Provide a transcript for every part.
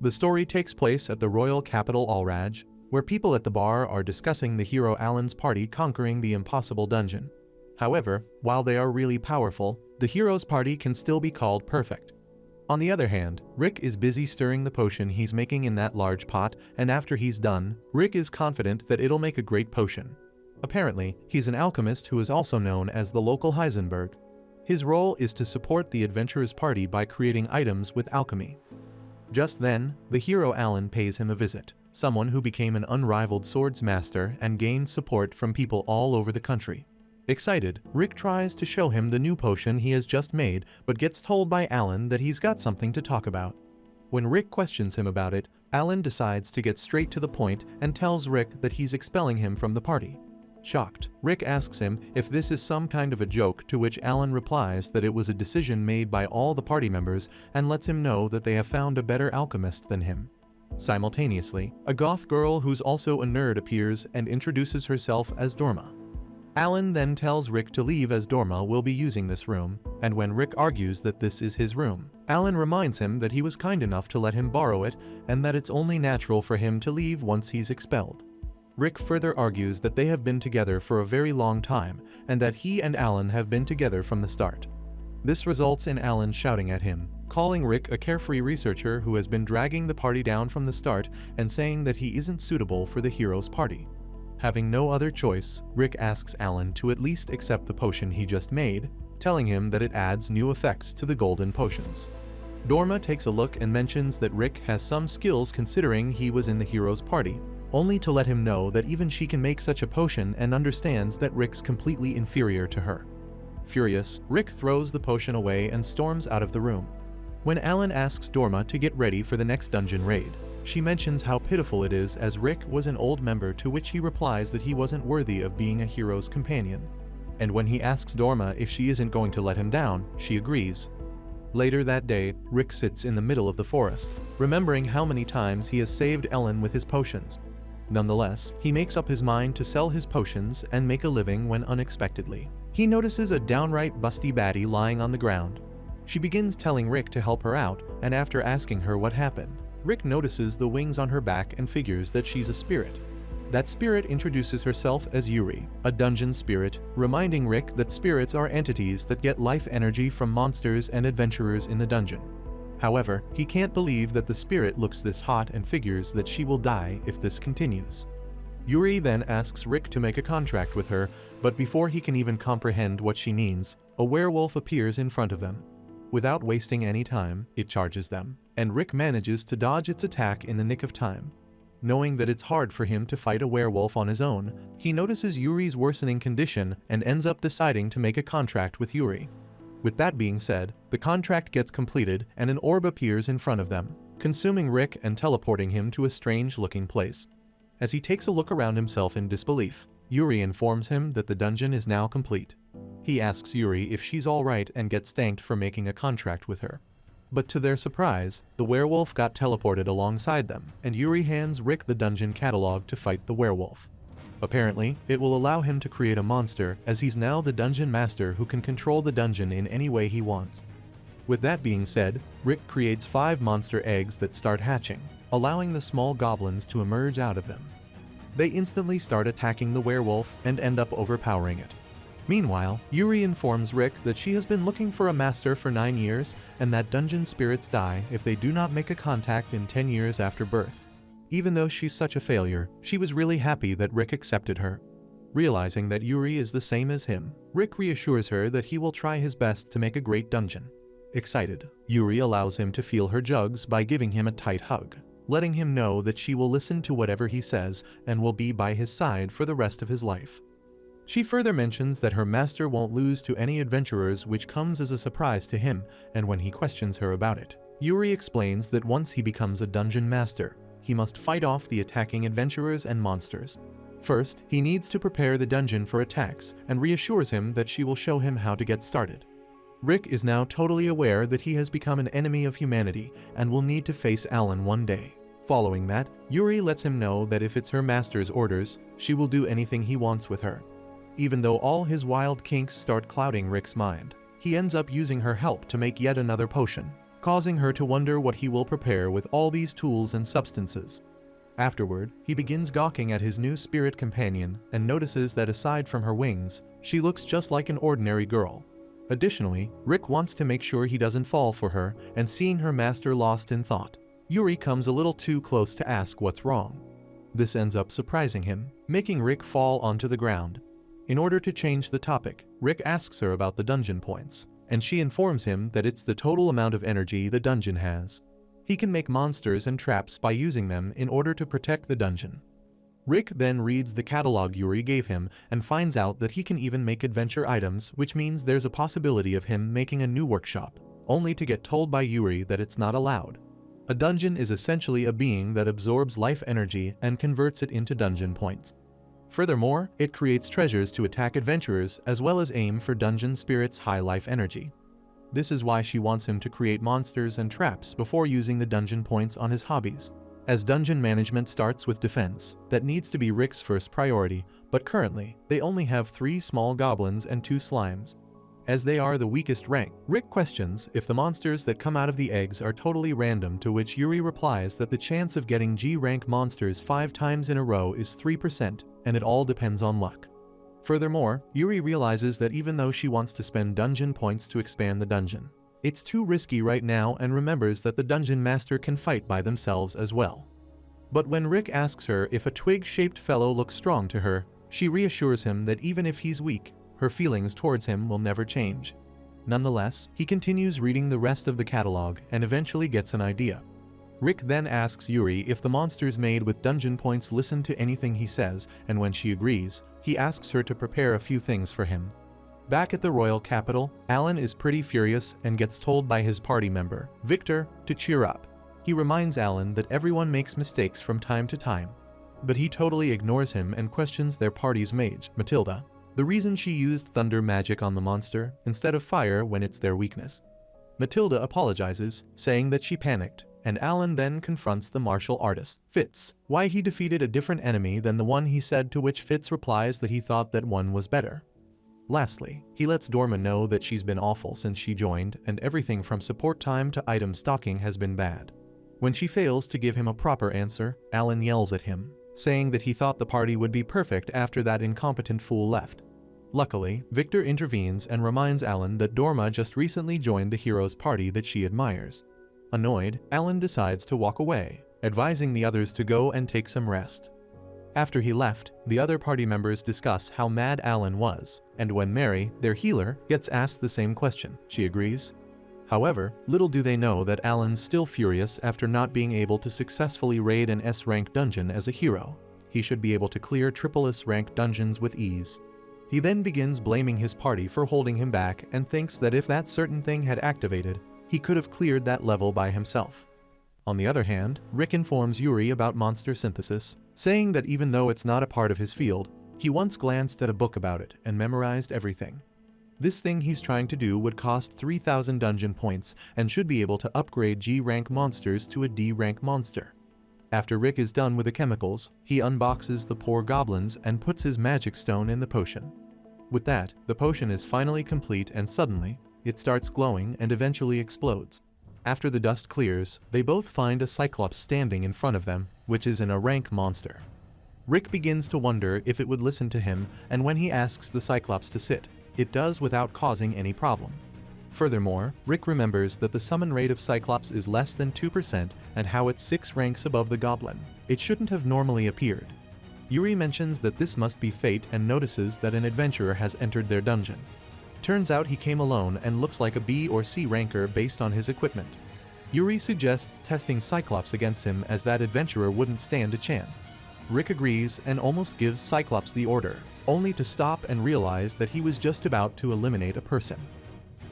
The story takes place at the royal capital Alraj, where people at the bar are discussing the hero Alan's party conquering the impossible dungeon. However, while they are really powerful, the hero's party can still be called perfect. On the other hand, Rick is busy stirring the potion he's making in that large pot, and after he's done, Rick is confident that it'll make a great potion. Apparently, he's an alchemist who is also known as the local Heisenberg. His role is to support the adventurer's party by creating items with alchemy. Just then, the hero Alan pays him a visit, someone who became an unrivaled swords master and gained support from people all over the country. Excited, Rick tries to show him the new potion he has just made, but gets told by Alan that he's got something to talk about. When Rick questions him about it, Alan decides to get straight to the point and tells Rick that he's expelling him from the party. Shocked, Rick asks him if this is some kind of a joke, to which Alan replies that it was a decision made by all the party members and lets him know that they have found a better alchemist than him. Simultaneously, a goth girl who's also a nerd appears and introduces herself as Dorma. Alan then tells Rick to leave as Dorma will be using this room, and when Rick argues that this is his room, Alan reminds him that he was kind enough to let him borrow it and that it's only natural for him to leave once he's expelled. Rick further argues that they have been together for a very long time and that he and Alan have been together from the start. This results in Alan shouting at him, calling Rick a carefree researcher who has been dragging the party down from the start and saying that he isn't suitable for the hero's party. Having no other choice, Rick asks Alan to at least accept the potion he just made, telling him that it adds new effects to the golden potions. Dorma takes a look and mentions that Rick has some skills considering he was in the hero's party, only to let him know that even she can make such a potion and understands that Rick's completely inferior to her. Furious, Rick throws the potion away and storms out of the room. When Alan asks Dorma to get ready for the next dungeon raid, she mentions how pitiful it is as Rick was an old member, to which he replies that he wasn't worthy of being a hero's companion. And when he asks Dorma if she isn't going to let him down, she agrees. Later that day, Rick sits in the middle of the forest, remembering how many times he has saved Ellen with his potions. Nonetheless, he makes up his mind to sell his potions and make a living when unexpectedly he notices a downright busty baddie lying on the ground. She begins telling Rick to help her out, and after asking her what happened, Rick notices the wings on her back and figures that she's a spirit. That spirit introduces herself as Yuri, a dungeon spirit, reminding Rick that spirits are entities that get life energy from monsters and adventurers in the dungeon. However, he can't believe that the spirit looks this hot and figures that she will die if this continues. Yuri then asks Rick to make a contract with her, but before he can even comprehend what she means, a werewolf appears in front of them. Without wasting any time, it charges them, and Rick manages to dodge its attack in the nick of time. Knowing that it's hard for him to fight a werewolf on his own, he notices Yuri's worsening condition and ends up deciding to make a contract with Yuri. With that being said, the contract gets completed and an orb appears in front of them, consuming Rick and teleporting him to a strange-looking place. As he takes a look around himself in disbelief, Yuri informs him that the dungeon is now complete. He asks Yuri if she's alright and gets thanked for making a contract with her. But to their surprise, the werewolf got teleported alongside them, and Yuri hands Rick the dungeon catalog to fight the werewolf. Apparently, it will allow him to create a monster, as he's now the dungeon master who can control the dungeon in any way he wants. With that being said, Rick creates 5 monster eggs that start hatching, allowing the small goblins to emerge out of them. They instantly start attacking the werewolf and end up overpowering it. Meanwhile, Yuri informs Rick that she has been looking for a master for 9 years and that dungeon spirits die if they do not make a contact in 10 years after birth. Even though she's such a failure, she was really happy that Rick accepted her. Realizing that Yuri is the same as him, Rick reassures her that he will try his best to make a great dungeon. Excited, Yuri allows him to feel her jugs by giving him a tight hug, letting him know that she will listen to whatever he says and will be by his side for the rest of his life. She further mentions that her master won't lose to any adventurers, which comes as a surprise to him, and when he questions her about it, Yuri explains that once he becomes a dungeon master, he must fight off the attacking adventurers and monsters. First, he needs to prepare the dungeon for attacks, and reassures him that she will show him how to get started. Rick is now totally aware that he has become an enemy of humanity and will need to face Alan one day. Following that, Yuri lets him know that if it's her master's orders, she will do anything he wants with her. Even though all his wild kinks start clouding Rick's mind, he ends up using her help to make yet another potion. causing her to wonder what he will prepare with all these tools and substances. Afterward, he begins gawking at his new spirit companion and notices that aside from her wings, she looks just like an ordinary girl. Additionally, Rick wants to make sure he doesn't fall for her, and seeing her master lost in thought, Yuri comes a little too close to ask what's wrong. This ends up surprising him, making Rick fall onto the ground. In order to change the topic, Rick asks her about the dungeon points, and she informs him that it's the total amount of energy the dungeon has. He can make monsters and traps by using them in order to protect the dungeon. Rick then reads the catalog Yuri gave him and finds out that he can even make adventure items, which means there's a possibility of him making a new workshop, only to get told by Yuri that it's not allowed. A dungeon is essentially a being that absorbs life energy and converts it into dungeon points. Furthermore, it creates treasures to attack adventurers as well as aim for dungeon spirits' high life energy. This is why she wants him to create monsters and traps before using the dungeon points on his hobbies. As dungeon management starts with defense, that needs to be Rick's first priority, but currently, they only have 3 small goblins and 2 slimes. As they are the weakest rank, Rick questions if the monsters that come out of the eggs are totally random, to which Yuri replies that the chance of getting G-rank monsters 5 times in a row is 3%, and it all depends on luck. Furthermore, Yuri realizes that even though she wants to spend dungeon points to expand the dungeon, it's too risky right now, and remembers that the dungeon master can fight by themselves as well. But when Rick asks her if a twig-shaped fellow looks strong to her, she reassures him that even if he's weak, her feelings towards him will never change. Nonetheless, he continues reading the rest of the catalog and eventually gets an idea. Rick then asks Yuri if the monsters made with dungeon points listen to anything he says, and when she agrees, he asks her to prepare a few things for him. Back at the royal capital, Alan is pretty furious and gets told by his party member, Victor, to cheer up. He reminds Alan that everyone makes mistakes from time to time. But he totally ignores him and questions their party's mage, Matilda, the reason she used thunder magic on the monster instead of fire when it's their weakness. Matilda apologizes, saying that she panicked, and Alan then confronts the martial artist, Fitz, why he defeated a different enemy than the one he said, to which Fitz replies that he thought that one was better. Lastly, he lets Dorma know that she's been awful since she joined, and everything from support time to item stocking has been bad. When she fails to give him a proper answer, Alan yells at him, saying that he thought the party would be perfect after that incompetent fool left. Luckily, Victor intervenes and reminds Alan that Dorma just recently joined the hero's party that she admires. Annoyed, Alan decides to walk away, advising the others to go and take some rest. After he left, the other party members discuss how mad Alan was, and when Mary, their healer, gets asked the same question, she agrees. However, little do they know that Alan's still furious after not being able to successfully raid an S-rank dungeon as a hero. He should be able to clear triple S-rank dungeons with ease. He then begins blaming his party for holding him back and thinks that if that certain thing had activated, he could have cleared that level by himself. On the other hand, Rick informs Yuri about monster synthesis, saying that even though it's not a part of his field, he once glanced at a book about it and memorized everything. This thing he's trying to do would cost 3,000 dungeon points and should be able to upgrade G-rank monsters to a D-rank monster. After Rick is done with the chemicals, he unboxes the poor goblins and puts his magic stone in the potion. With that, the potion is finally complete, and suddenly, it starts glowing and eventually explodes. After the dust clears, they both find a cyclops standing in front of them, which is an A-rank monster. Rick begins to wonder if it would listen to him, and when he asks the cyclops to sit, it does without causing any problem. Furthermore, Rick remembers that the summon rate of cyclops is less than 2% and how it's 6 ranks above the goblin. It shouldn't have normally appeared. Yuri mentions that this must be fate and notices that an adventurer has entered their dungeon. Turns out he came alone and looks like a B or C ranker based on his equipment. Yuri suggests testing Cyclops against him, as that adventurer wouldn't stand a chance. Rick agrees and almost gives Cyclops the order, only to stop and realize that he was just about to eliminate a person.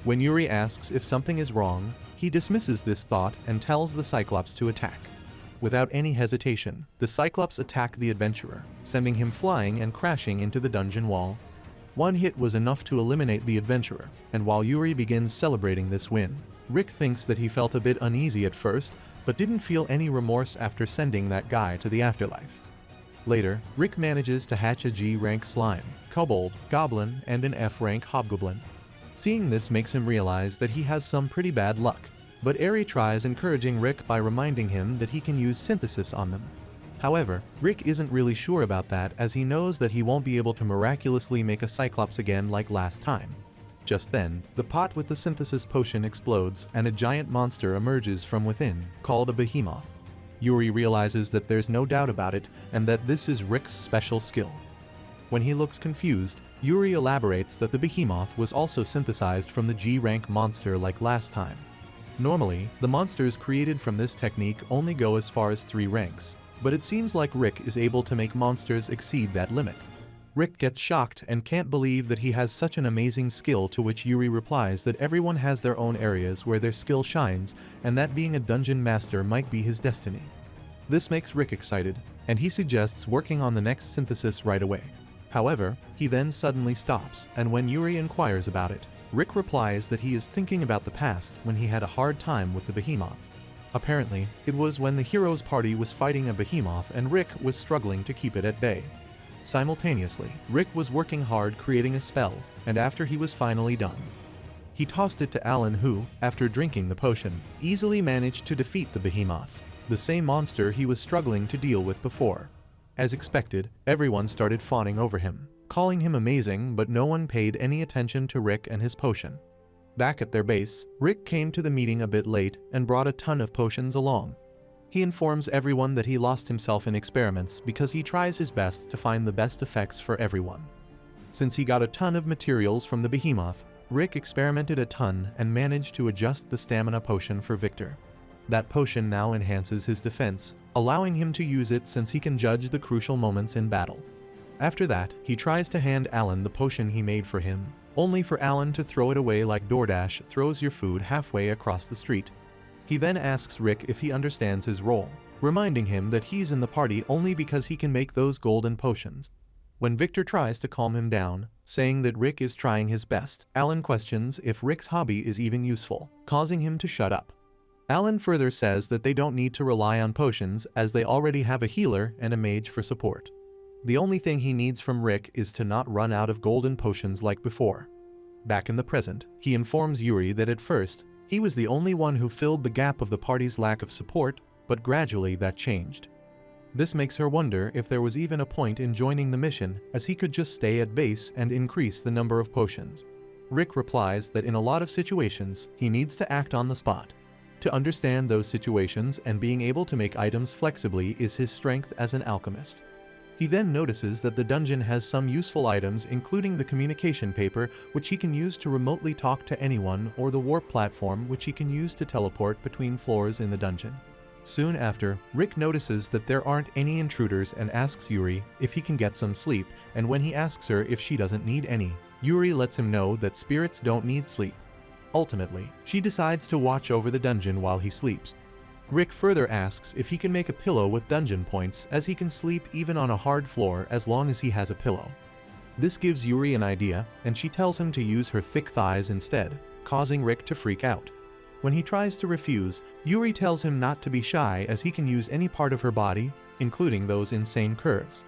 When Yuri asks if something is wrong, he dismisses this thought and tells the Cyclops to attack. Without any hesitation, the Cyclops attack the adventurer, sending him flying and crashing into the dungeon wall. One hit was enough to eliminate the adventurer, and while Yuri begins celebrating this win, Rick thinks that he felt a bit uneasy at first, but didn't feel any remorse after sending that guy to the afterlife. Later, Rick manages to hatch a G-rank slime, kobold, goblin, and an F-rank hobgoblin. Seeing this makes him realize that he has some pretty bad luck. But Eri tries encouraging Rick by reminding him that he can use synthesis on them. However, Rick isn't really sure about that, as he knows that he won't be able to miraculously make a cyclops again like last time. Just then, the pot with the synthesis potion explodes and a giant monster emerges from within, called a behemoth. Yuri realizes that there's no doubt about it and that this is Rick's special skill. When he looks confused, Yuri elaborates that the behemoth was also synthesized from the G-rank monster like last time. Normally, the monsters created from this technique only go as far as 3 ranks, but it seems like Rick is able to make monsters exceed that limit. Rick gets shocked and can't believe that he has such an amazing skill, to which Yuri replies that everyone has their own areas where their skill shines and that being a dungeon master might be his destiny. This makes Rick excited, and he suggests working on the next synthesis right away. However, he then suddenly stops, and when Yuri inquires about it, Rick replies that he is thinking about the past when he had a hard time with the behemoth. Apparently, it was when the hero's party was fighting a behemoth and Rick was struggling to keep it at bay. Simultaneously, Rick was working hard creating a spell, and after he was finally done, he tossed it to Alan, who, after drinking the potion, easily managed to defeat the behemoth, the same monster he was struggling to deal with before. As expected, everyone started fawning over him, calling him amazing, but no one paid any attention to Rick and his potion. Back at their base, Rick came to the meeting a bit late and brought a ton of potions along. He informs everyone that he lost himself in experiments because he tries his best to find the best effects for everyone. Since he got a ton of materials from the behemoth, Rick experimented a ton and managed to adjust the stamina potion for Victor. That potion now enhances his defense, allowing him to use it since he can judge the crucial moments in battle. After that, he tries to hand Alan the potion he made for him, only for Alan to throw it away like DoorDash throws your food halfway across the street. He then asks Rick if he understands his role, reminding him that he's in the party only because he can make those golden potions. When Victor tries to calm him down, saying that Rick is trying his best, Alan questions if Rick's hobby is even useful, causing him to shut up. Alan further says that they don't need to rely on potions as they already have a healer and a mage for support. The only thing he needs from Rick is to not run out of golden potions like before. Back in the present, he informs Yuri that at first, he was the only one who filled the gap of the party's lack of support, but gradually that changed. This makes her wonder if there was even a point in joining the mission, as he could just stay at base and increase the number of potions. Rick replies that in a lot of situations, he needs to act on the spot. To understand those situations and being able to make items flexibly is his strength as an alchemist. He then notices that the dungeon has some useful items, including the communication paper, which he can use to remotely talk to anyone, or the warp platform, which he can use to teleport between floors in the dungeon. Soon after, Rick notices that there aren't any intruders and asks Yuri if he can get some sleep, and when he asks her if she doesn't need any, Yuri lets him know that spirits don't need sleep. Ultimately, she decides to watch over the dungeon while he sleeps. Rick further asks if he can make a pillow with dungeon points, as he can sleep even on a hard floor as long as he has a pillow. This gives Yuri an idea, and she tells him to use her thick thighs instead, causing Rick to freak out. When he tries to refuse, Yuri tells him not to be shy, as he can use any part of her body, including those insane curves.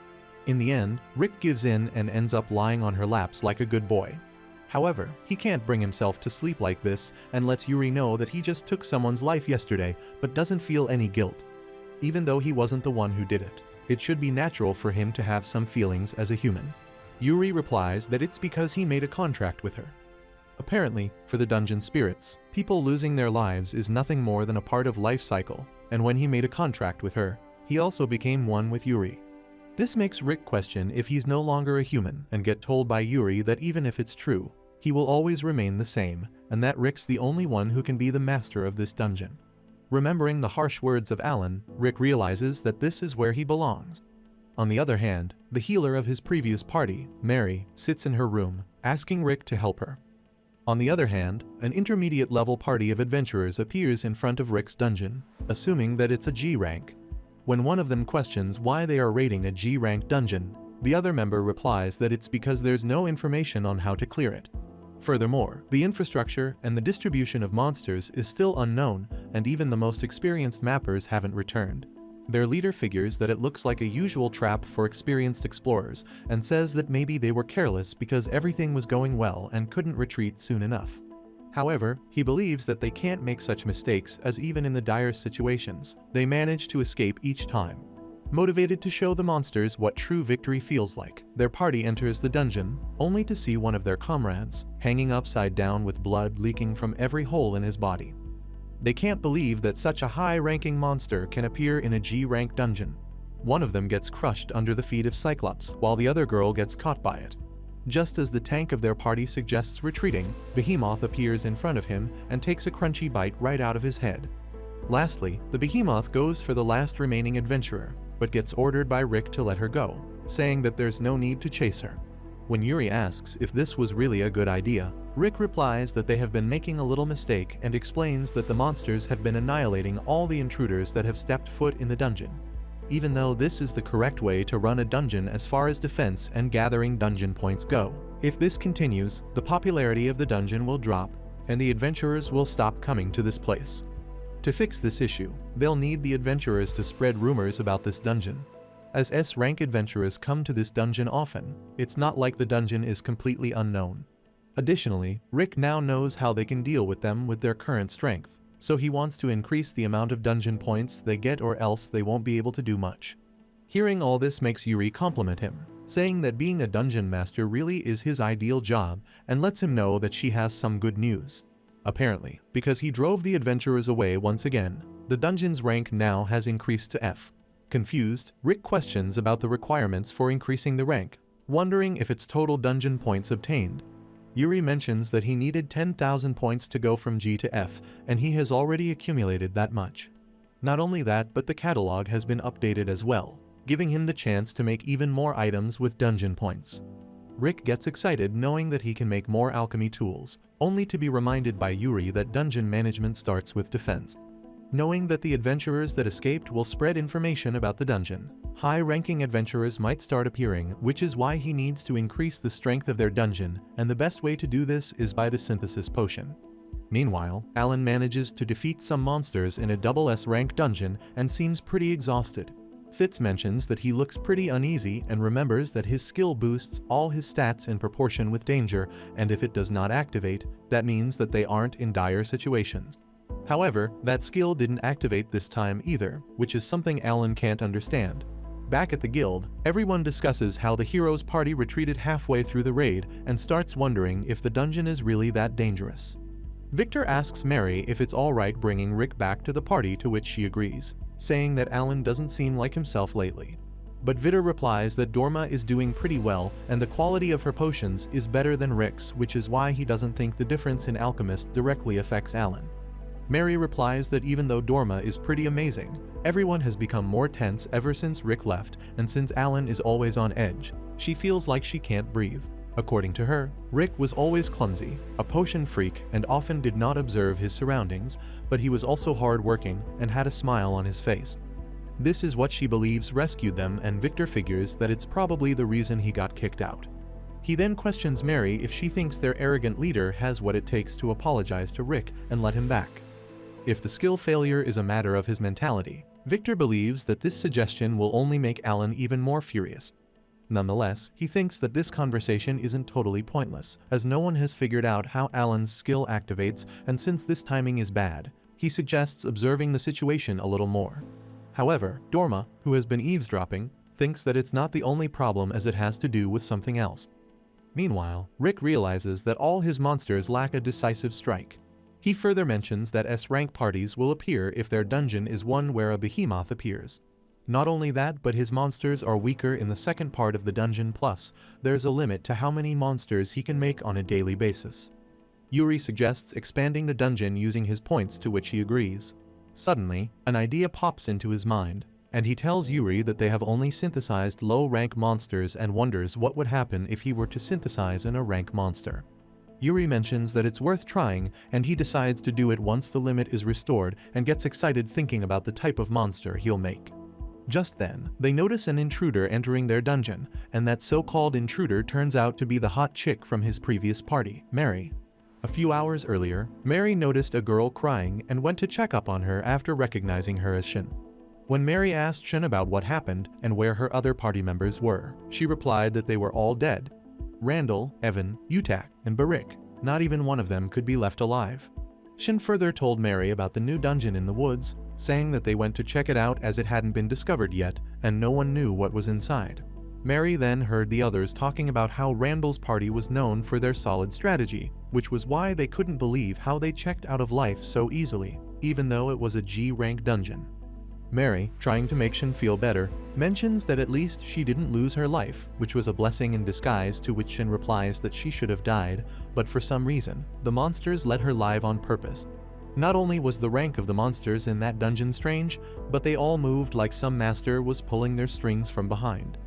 In the end, Rick gives in and ends up lying on her laps like a good boy. However, he can't bring himself to sleep like this and lets Yuri know that he just took someone's life yesterday but doesn't feel any guilt. Even though he wasn't the one who did it, it should be natural for him to have some feelings as a human. Yuri replies that it's because he made a contract with her. Apparently, for the dungeon spirits, people losing their lives is nothing more than a part of life cycle, and when he made a contract with her, he also became one with Yuri. This makes Rick question if he's no longer a human and get told by Yuri that even if it's true, he will always remain the same, and that Rick's the only one who can be the master of this dungeon. Remembering the harsh words of Alan, Rick realizes that this is where he belongs. On the other hand, the healer of his previous party, Mary, sits in her room, asking Rick to help her. On the other hand, an intermediate-level party of adventurers appears in front of Rick's dungeon, assuming that it's a G rank. When one of them questions why they are raiding a G rank dungeon, the other member replies that it's because there's no information on how to clear it. Furthermore, the infrastructure and the distribution of monsters is still unknown, and even the most experienced mappers haven't returned. Their leader figures that it looks like a usual trap for experienced explorers, and says that maybe they were careless because everything was going well and couldn't retreat soon enough. However, he believes that they can't make such mistakes, as even in the direst situations, they manage to escape each time. Motivated to show the monsters what true victory feels like, their party enters the dungeon, only to see one of their comrades hanging upside down with blood leaking from every hole in his body. They can't believe that such a high-ranking monster can appear in a G-rank dungeon. One of them gets crushed under the feet of Cyclops, while the other girl gets caught by it. Just as the tank of their party suggests retreating, Behemoth appears in front of him and takes a crunchy bite right out of his head. Lastly, the Behemoth goes for the last remaining adventurer, but gets ordered by Rick to let her go, saying that there's no need to chase her. When Yuri asks if this was really a good idea, Rick replies that they have been making a little mistake and explains that the monsters have been annihilating all the intruders that have stepped foot in the dungeon. Even though this is the correct way to run a dungeon as far as defense and gathering dungeon points go. If this continues, the popularity of the dungeon will drop, and the adventurers will stop coming to this place. To fix this issue, they'll need the adventurers to spread rumors about this dungeon. As S-rank adventurers come to this dungeon often, it's not like the dungeon is completely unknown. Additionally, Rick now knows how they can deal with them with their current strength, so he wants to increase the amount of dungeon points they get, or else they won't be able to do much. Hearing all this makes Yuri compliment him, saying that being a dungeon master really is his ideal job, and lets him know that she has some good news. Apparently, because he drove the adventurers away once again, the dungeon's rank now has increased to F. Confused, Rick questions about the requirements for increasing the rank, wondering if it's total dungeon points obtained. Yuri mentions that he needed 10,000 points to go from G to F, and he has already accumulated that much. Not only that, but the catalog has been updated as well, giving him the chance to make even more items with dungeon points. Rick gets excited knowing that he can make more alchemy tools, only to be reminded by Yuri that dungeon management starts with defense. Knowing that the adventurers that escaped will spread information about the dungeon, high-ranking adventurers might start appearing, which is why he needs to increase the strength of their dungeon, and the best way to do this is by the synthesis potion. Meanwhile, Alan manages to defeat some monsters in a double S-rank dungeon and seems pretty exhausted. Fitz mentions that he looks pretty uneasy and remembers that his skill boosts all his stats in proportion with danger, and if it does not activate, that means that they aren't in dire situations. However, that skill didn't activate this time either, which is something Alan can't understand. Back at the guild, everyone discusses how the hero's party retreated halfway through the raid and starts wondering if the dungeon is really that dangerous. Victor asks Mary if it's alright bringing Rick back to the party, to which she agrees, saying that Alan doesn't seem like himself lately. But Vitor replies that Dorma is doing pretty well and the quality of her potions is better than Rick's, which is why he doesn't think the difference in alchemist directly affects Alan. Mary replies that even though Dorma is pretty amazing, everyone has become more tense ever since Rick left, and since Alan is always on edge, she feels like she can't breathe. According to her, Rick was always clumsy, a potion freak, and often did not observe his surroundings, but he was also hard-working and had a smile on his face. This is what she believes rescued them, and Victor figures that it's probably the reason he got kicked out. He then questions Mary if she thinks their arrogant leader has what it takes to apologize to Rick and let him back. If the skill failure is a matter of his mentality, Victor believes that this suggestion will only make Alan even more furious. Nonetheless, he thinks that this conversation isn't totally pointless, as no one has figured out how Alan's skill activates, and since this timing is bad, he suggests observing the situation a little more. However, Dorma, who has been eavesdropping, thinks that it's not the only problem, as it has to do with something else. Meanwhile, Rick realizes that all his monsters lack a decisive strike. He further mentions that S-rank parties will appear if their dungeon is one where a behemoth appears. Not only that, but his monsters are weaker in the second part of the dungeon, plus there's a limit to how many monsters he can make on a daily basis. Yuri suggests expanding the dungeon using his points, to which he agrees. Suddenly, an idea pops into his mind, and he tells Yuri that they have only synthesized low-rank monsters and wonders what would happen if he were to synthesize in a rank monster. Yuri mentions that it's worth trying, and he decides to do it once the limit is restored and gets excited thinking about the type of monster he'll make. Just then, they notice an intruder entering their dungeon, and that so-called intruder turns out to be the hot chick from his previous party, Mary. A few hours earlier, Mary noticed a girl crying and went to check up on her after recognizing her as Shin. When Mary asked Shin about what happened and where her other party members were, she replied that they were all dead. Randall, Evan, Utak, and Barik. not even one of them could be left alive. Shin further told Mary about the new dungeon in the woods, saying that they went to check it out as it hadn't been discovered yet, and no one knew what was inside. Mary then heard the others talking about how Randall's party was known for their solid strategy, which was why they couldn't believe how they checked out of life so easily, even though it was a G-rank dungeon. Mary, trying to make Shin feel better, mentions that at least she didn't lose her life, which was a blessing in disguise, to which Shin replies that she should have died, but for some reason, the monsters let her live on purpose. Not only was the rank of the monsters in that dungeon strange, but they all moved like some master was pulling their strings from behind.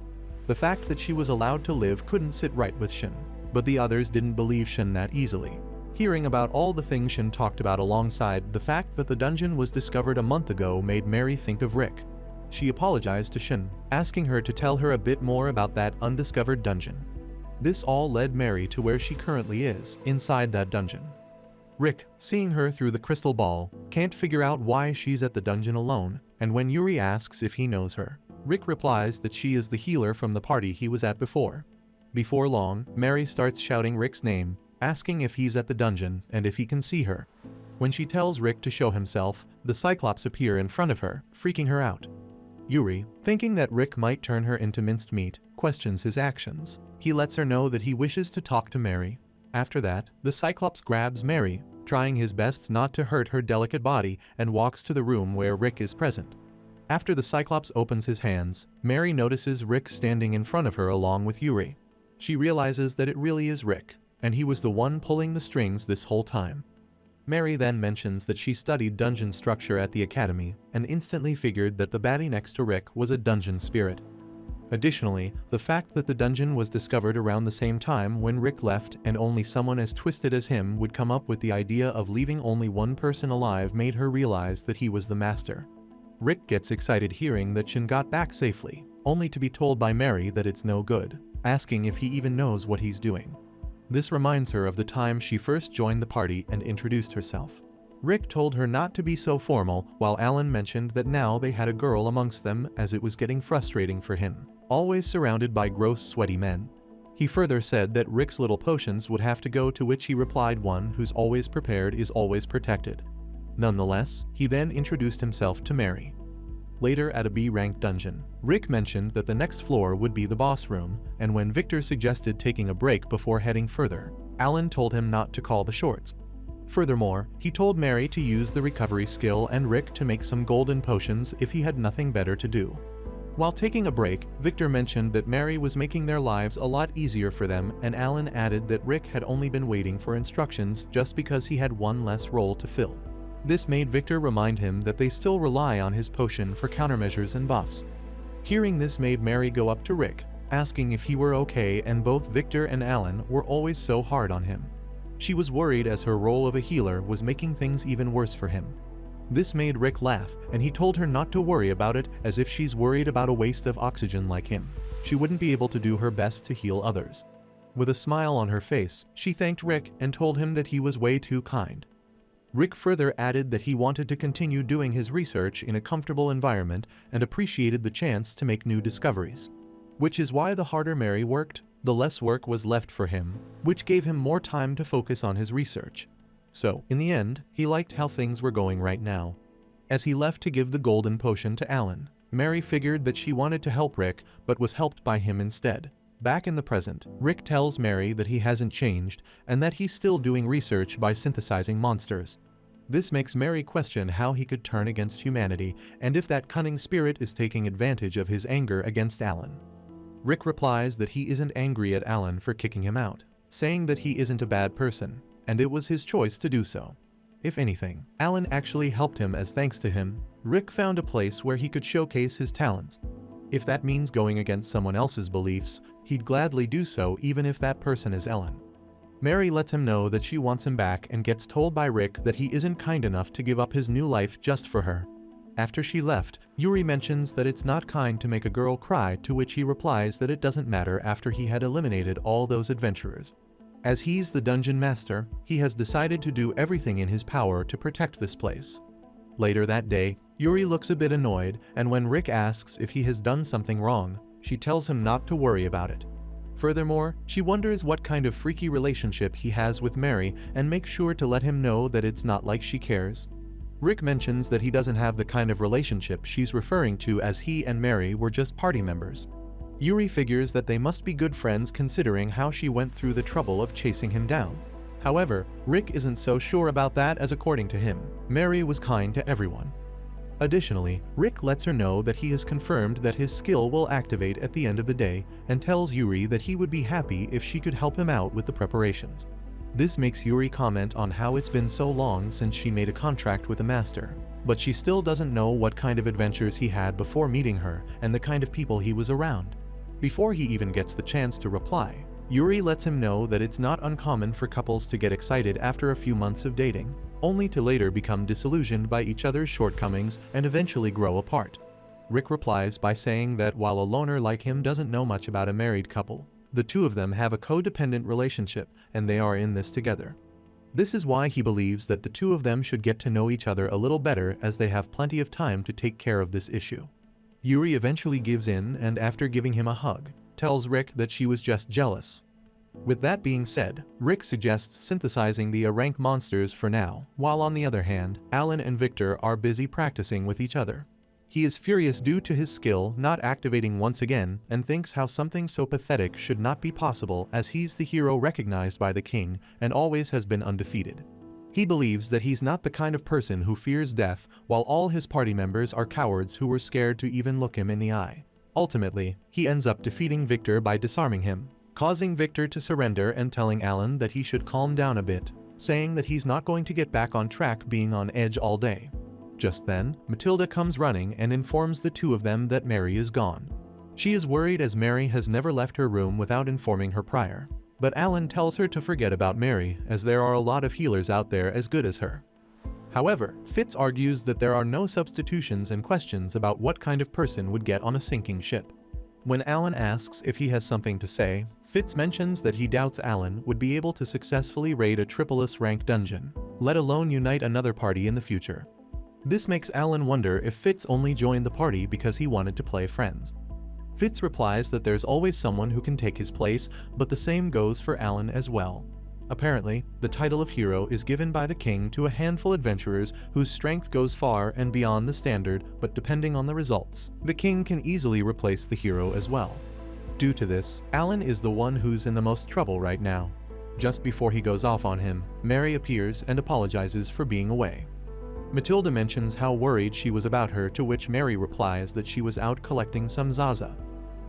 The fact that she was allowed to live couldn't sit right with Shin, but the others didn't believe Shin that easily. Hearing about all the things Shin talked about alongside the fact that the dungeon was discovered a month ago made Mary think of Rick. She apologized to Shin, asking her to tell her a bit more about that undiscovered dungeon. This all led Mary to where she currently is, inside that dungeon. Rick, seeing her through the crystal ball, can't figure out why she's at the dungeon alone, and when Yuri asks if he knows her, Rick replies that she is the healer from the party he was at before. Before long, Mary starts shouting Rick's name, asking if he's at the dungeon and if he can see her. When she tells Rick to show himself, the cyclops appear in front of her, freaking her out. Yuri, thinking that Rick might turn her into minced meat, questions his actions. He lets her know that he wishes to talk to Mary. After that, the cyclops grabs Mary, trying his best not to hurt her delicate body, and walks to the room where Rick is present. After the cyclops opens his hands, Mary notices Rick standing in front of her along with Yuri. She realizes that it really is Rick, and he was the one pulling the strings this whole time. Mary then mentions that she studied dungeon structure at the academy, and instantly figured that the baddie next to Rick was a dungeon spirit. Additionally, the fact that the dungeon was discovered around the same time when Rick left and only someone as twisted as him would come up with the idea of leaving only one person alive made her realize that he was the master. Rick gets excited hearing that Shin got back safely, only to be told by Mary that it's no good, asking if he even knows what he's doing. This reminds her of the time she first joined the party and introduced herself. Rick told her not to be so formal, while Alan mentioned that now they had a girl amongst them as it was getting frustrating for him, always surrounded by gross sweaty men. He further said that Rick's little potions would have to go, to which he replied, "One who's always prepared is always protected." Nonetheless, he then introduced himself to Mary. Later at a B-rank dungeon, Rick mentioned that the next floor would be the boss room, and when Victor suggested taking a break before heading further, Alan told him not to call the shots. Furthermore, he told Mary to use the recovery skill and Rick to make some golden potions if he had nothing better to do. While taking a break, Victor mentioned that Mary was making their lives a lot easier for them, and Alan added that Rick had only been waiting for instructions just because he had one less role to fill. This made Victor remind him that they still rely on his potion for countermeasures and buffs. Hearing this made Mary go up to Rick, asking if he were okay, and both Victor and Alan were always so hard on him. She was worried as her role of a healer was making things even worse for him. This made Rick laugh, and he told her not to worry about it, as if she's worried about a waste of oxygen like him, she wouldn't be able to do her best to heal others. With a smile on her face, she thanked Rick and told him that he was way too kind. Rick further added that he wanted to continue doing his research in a comfortable environment and appreciated the chance to make new discoveries. Which is why the harder Mary worked, the less work was left for him, which gave him more time to focus on his research. So, in the end, he liked how things were going right now. As he left to give the golden potion to Alan, Mary figured that she wanted to help Rick but was helped by him instead. Back in the present, Rick tells Mary that he hasn't changed and that he's still doing research by synthesizing monsters. This makes Mary question how he could turn against humanity and if that cunning spirit is taking advantage of his anger against Alan. Rick replies that he isn't angry at Alan for kicking him out, saying that he isn't a bad person, and it was his choice to do so. If anything, Alan actually helped him, as thanks to him, Rick found a place where he could showcase his talents. If that means going against someone else's beliefs, he'd gladly do so, even if that person is Ellen. Mary lets him know that she wants him back and gets told by Rick that he isn't kind enough to give up his new life just for her. After she left, Yuri mentions that it's not kind to make a girl cry, to which he replies that it doesn't matter after he had eliminated all those adventurers. As he's the dungeon master, he has decided to do everything in his power to protect this place. Later that day, Yuri looks a bit annoyed, and when Rick asks if he has done something wrong, she tells him not to worry about it. Furthermore, she wonders what kind of freaky relationship he has with Mary and makes sure to let him know that it's not like she cares. Rick mentions that he doesn't have the kind of relationship she's referring to, as he and Mary were just party members. Yuri figures that they must be good friends considering how she went through the trouble of chasing him down. However, Rick isn't so sure about that, as according to him, Mary was kind to everyone. Additionally, Rick lets her know that he has confirmed that his skill will activate at the end of the day and tells Yuri that he would be happy if she could help him out with the preparations. This makes Yuri comment on how it's been so long since she made a contract with the master, but she still doesn't know what kind of adventures he had before meeting her and the kind of people he was around. Before he even gets the chance to reply, Yuri lets him know that it's not uncommon for couples to get excited after a few months of dating, only to later become disillusioned by each other's shortcomings and eventually grow apart. Rick replies by saying that while a loner like him doesn't know much about a married couple, the two of them have a codependent relationship and they are in this together. This is why he believes that the two of them should get to know each other a little better, as they have plenty of time to take care of this issue. Yuri eventually gives in and, after giving him a hug, tells Rick that she was just jealous. With that being said, Rick suggests synthesizing the rank monsters for now, while on the other hand, Alan and Victor are busy practicing with each other. He is furious due to his skill not activating once again and thinks how something so pathetic should not be possible, as he's the hero recognized by the king and always has been undefeated. He believes that he's not the kind of person who fears death, while all his party members are cowards who were scared to even look him in the eye. Ultimately, he ends up defeating Victor by disarming him, causing Victor to surrender and telling Alan that he should calm down a bit, saying that he's not going to get back on track being on edge all day. Just then, Matilda comes running and informs the two of them that Mary is gone. She is worried, as Mary has never left her room without informing her prior. But Alan tells her to forget about Mary, as there are a lot of healers out there as good as her. However, Fitz argues that there are no substitutions and questions about what kind of person would get on a sinking ship. When Alan asks if he has something to say, Fitz mentions that he doubts Alan would be able to successfully raid a triple-S rank dungeon, let alone unite another party in the future. This makes Alan wonder if Fitz only joined the party because he wanted to play friends. Fitz replies that there's always someone who can take his place, but the same goes for Alan as well. Apparently, the title of hero is given by the king to a handful of adventurers whose strength goes far and beyond the standard, but depending on the results, the king can easily replace the hero as well. Due to this, Alan is the one who's in the most trouble right now. Just before he goes off on him, Mary appears and apologizes for being away. Matilda mentions how worried she was about her, to which Mary replies that she was out collecting some Zaza.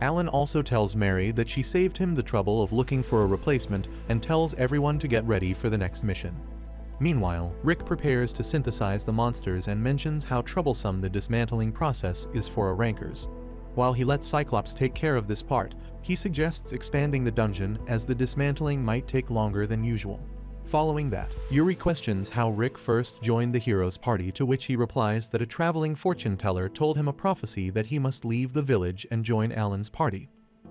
Alan also tells Mary that she saved him the trouble of looking for a replacement and tells everyone to get ready for the next mission. Meanwhile, Rick prepares to synthesize the monsters and mentions how troublesome the dismantling process is for rankers. While he lets Cyclops take care of this part, he suggests expanding the dungeon, as the dismantling might take longer than usual. Following that, Yuri questions how Rick first joined the hero's party, to which he replies that a traveling fortune teller told him a prophecy that he must leave the village and join Alan's party.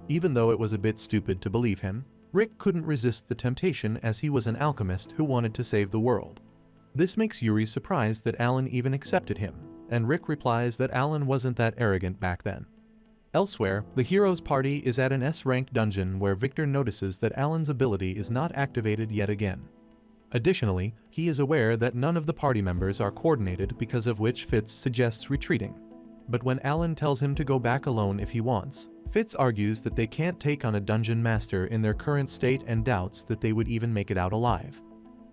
Even though it was a bit stupid to believe him, Rick couldn't resist the temptation, as he was an alchemist who wanted to save the world. This makes Yuri surprised that Alan even accepted him, and Rick replies that Alan wasn't that arrogant back then. Elsewhere, the hero's party is at an S-rank dungeon where Victor notices that Alan's ability is not activated yet again. Additionally, he is aware that none of the party members are coordinated, because of which Fitz suggests retreating. But when Alan tells him to go back alone if he wants, Fitz argues that they can't take on a dungeon master in their current state and doubts that they would even make it out alive.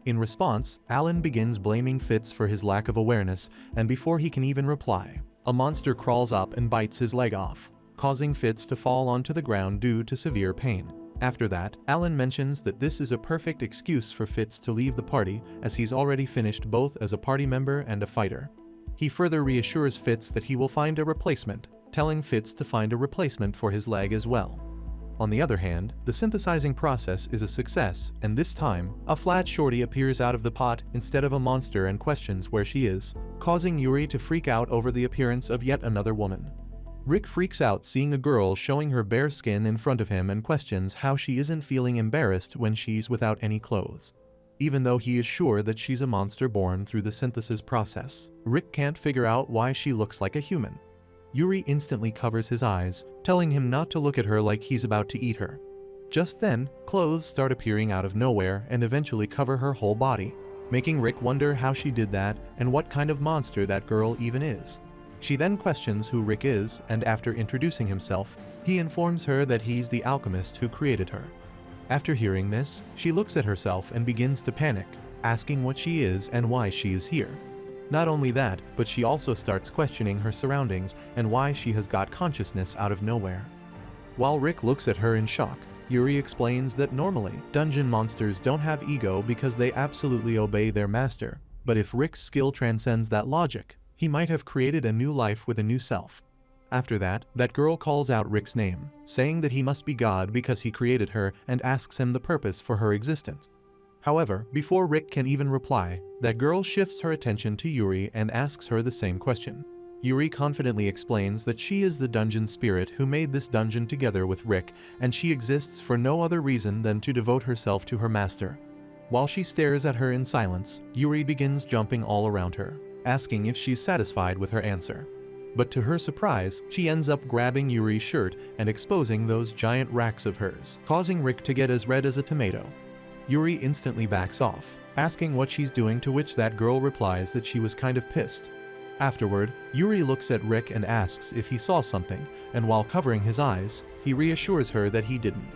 In response, Alan begins blaming Fitz for his lack of awareness, and before he can even reply, a monster crawls up and bites his leg off, causing Fitz to fall onto the ground due to severe pain. After that, Alan mentions that this is a perfect excuse for Fitz to leave the party, as he's already finished both as a party member and a fighter. He further reassures Fitz that he will find a replacement, telling Fitz to find a replacement for his leg as well. On the other hand, the synthesizing process is a success, and this time, a flat shorty appears out of the pot instead of a monster and questions where she is, causing Yuri to freak out over the appearance of yet another woman. Rick freaks out seeing a girl showing her bare skin in front of him and questions how she isn't feeling embarrassed when she's without any clothes. Even though he is sure that she's a monster born through the synthesis process, Rick can't figure out why she looks like a human. Yuri instantly covers his eyes, telling him not to look at her like he's about to eat her. Just then, clothes start appearing out of nowhere and eventually cover her whole body, making Rick wonder how she did that and what kind of monster that girl even is. She then questions who Rick is, and after introducing himself, he informs her that he's the alchemist who created her. After hearing this, she looks at herself and begins to panic, asking what she is and why she is here. Not only that, but she also starts questioning her surroundings and why she has got consciousness out of nowhere. While Rick looks at her in shock, Yuri explains that normally, dungeon monsters don't have ego because they absolutely obey their master, but if Rick's skill transcends that logic, he might have created a new life with a new self. After that, that girl calls out Rick's name, saying that he must be God because he created her, and asks him the purpose for her existence. However, before Rick can even reply, that girl shifts her attention to Yuri and asks her the same question. Yuri confidently explains that she is the dungeon spirit who made this dungeon together with Rick, and she exists for no other reason than to devote herself to her master. While she stares at her in silence, Yuri begins jumping all around her, asking if she's satisfied with her answer. But to her surprise, she ends up grabbing Yuri's shirt and exposing those giant racks of hers, causing Rick to get as red as a tomato. Yuri instantly backs off, asking what she's doing, to which that girl replies that she was kind of pissed. Afterward, Yuri looks at Rick and asks if he saw something, and while covering his eyes, he reassures her that he didn't.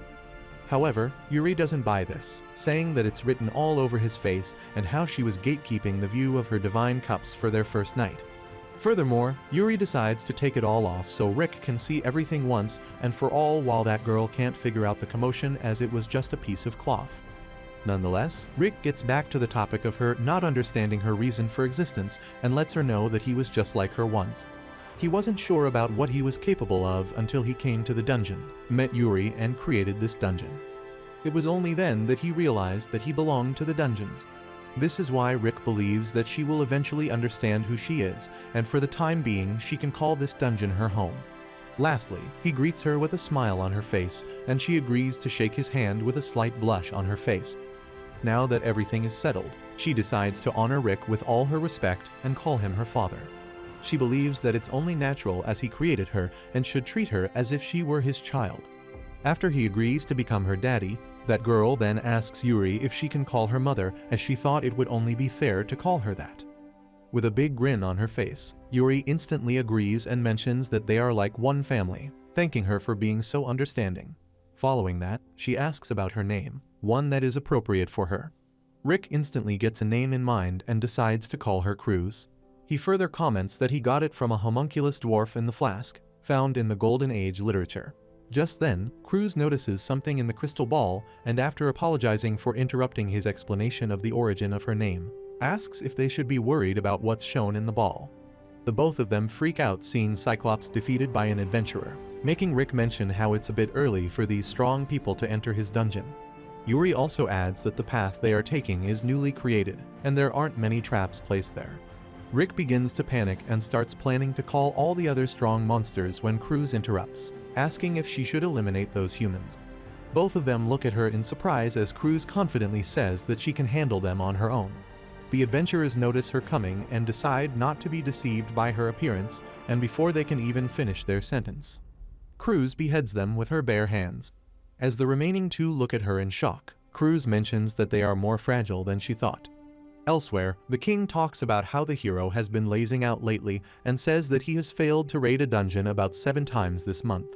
However, Yuri doesn't buy this, saying that it's written all over his face and how she was gatekeeping the view of her divine cups for their first night. Furthermore, Yuri decides to take it all off so Rick can see everything once and for all, while that girl can't figure out the commotion as it was just a piece of cloth. Nonetheless, Rick gets back to the topic of her not understanding her reason for existence and lets her know that he was just like her once. He wasn't sure about what he was capable of until he came to the dungeon, met Yuri, and created this dungeon. It was only then that he realized that he belonged to the dungeons. This is why Rick believes that she will eventually understand who she is, and for the time being she can call this dungeon her home. Lastly, he greets her with a smile on her face, and she agrees to shake his hand with a slight blush on her face. Now that everything is settled, she decides to honor Rick with all her respect and call him her father. She believes that it's only natural as he created her and should treat her as if she were his child. After he agrees to become her daddy, that girl then asks Yuri if she can call her mother, as she thought it would only be fair to call her that. With a big grin on her face, Yuri instantly agrees and mentions that they are like one family, thanking her for being so understanding. Following that, she asks about her name, one that is appropriate for her. Rick instantly gets a name in mind and decides to call her Cruz. He further comments that he got it from a homunculus dwarf in the flask, found in the Golden Age literature. Just then, Cruz notices something in the crystal ball, and after apologizing for interrupting his explanation of the origin of her name, asks if they should be worried about what's shown in the ball. The both of them freak out seeing Cyclops defeated by an adventurer, making Rick mention how it's a bit early for these strong people to enter his dungeon. Yuri also adds that the path they are taking is newly created, and there aren't many traps placed there. Rick begins to panic and starts planning to call all the other strong monsters when Cruz interrupts, asking if she should eliminate those humans. Both of them look at her in surprise as Cruz confidently says that she can handle them on her own. The adventurers notice her coming and decide not to be deceived by her appearance, and before they can even finish their sentence, Cruz beheads them with her bare hands. As the remaining two look at her in shock, Cruz mentions that they are more fragile than she thought. Elsewhere, the king talks about how the hero has been lazing out lately and says that he has failed to raid a dungeon about 7 times this month.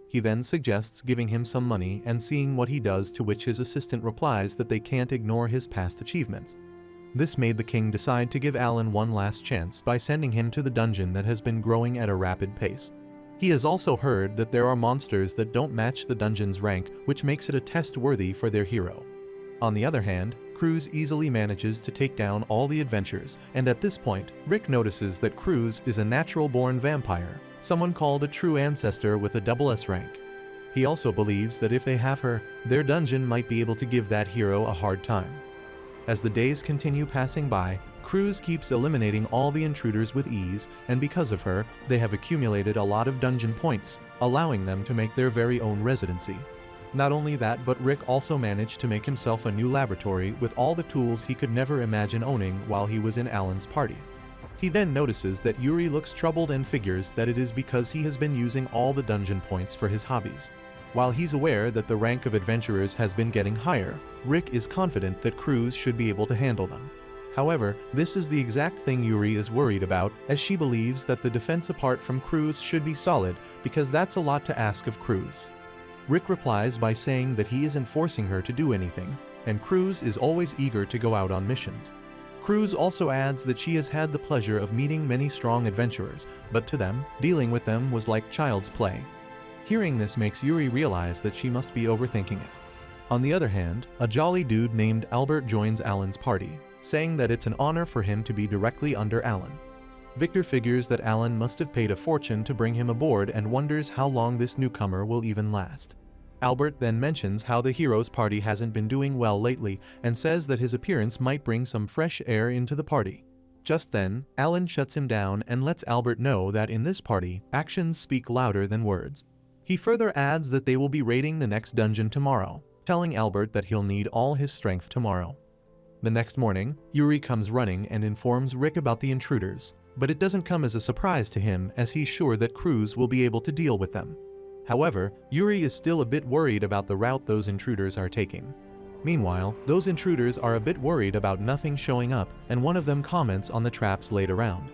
He then suggests giving him some money and seeing what he does, to which his assistant replies that they can't ignore his past achievements. This made the king decide to give Alan one last chance by sending him to the dungeon that has been growing at a rapid pace. He has also heard that there are monsters that don't match the dungeon's rank, which makes it a test worthy for their hero. On the other hand, Cruz easily manages to take down all the adventurers, and at this point, Rick notices that Cruz is a natural-born vampire, someone called a true ancestor with a double S rank. He also believes that if they have her, their dungeon might be able to give that hero a hard time. As the days continue passing by, Cruz keeps eliminating all the intruders with ease, and because of her, they have accumulated a lot of dungeon points, allowing them to make their very own residency. Not only that, but Rick also managed to make himself a new laboratory with all the tools he could never imagine owning while he was in Alan's party. He then notices that Yuri looks troubled and figures that it is because he has been using all the dungeon points for his hobbies. While he's aware that the rank of adventurers has been getting higher, Rick is confident that Cruz should be able to handle them. However, this is the exact thing Yuri is worried about, as she believes that the defense apart from Cruz should be solid because that's a lot to ask of Cruz. Rick replies by saying that he isn't forcing her to do anything, and Cruz is always eager to go out on missions. Cruz also adds that she has had the pleasure of meeting many strong adventurers, but to them, dealing with them was like child's play. Hearing this makes Yuri realize that she must be overthinking it. On the other hand, a jolly dude named Albert joins Alan's party, saying that it's an honor for him to be directly under Alan. Victor figures that Alan must have paid a fortune to bring him aboard and wonders how long this newcomer will even last. Albert then mentions how the hero's party hasn't been doing well lately and says that his appearance might bring some fresh air into the party. Just then, Alan shuts him down and lets Albert know that in this party, actions speak louder than words. He further adds that they will be raiding the next dungeon tomorrow, telling Albert that he'll need all his strength tomorrow. The next morning, Yuri comes running and informs Rick about the intruders, but it doesn't come as a surprise to him as he's sure that Cruz will be able to deal with them. However, Yuri is still a bit worried about the route those intruders are taking. Meanwhile, those intruders are a bit worried about nothing showing up, and one of them comments on the traps laid around.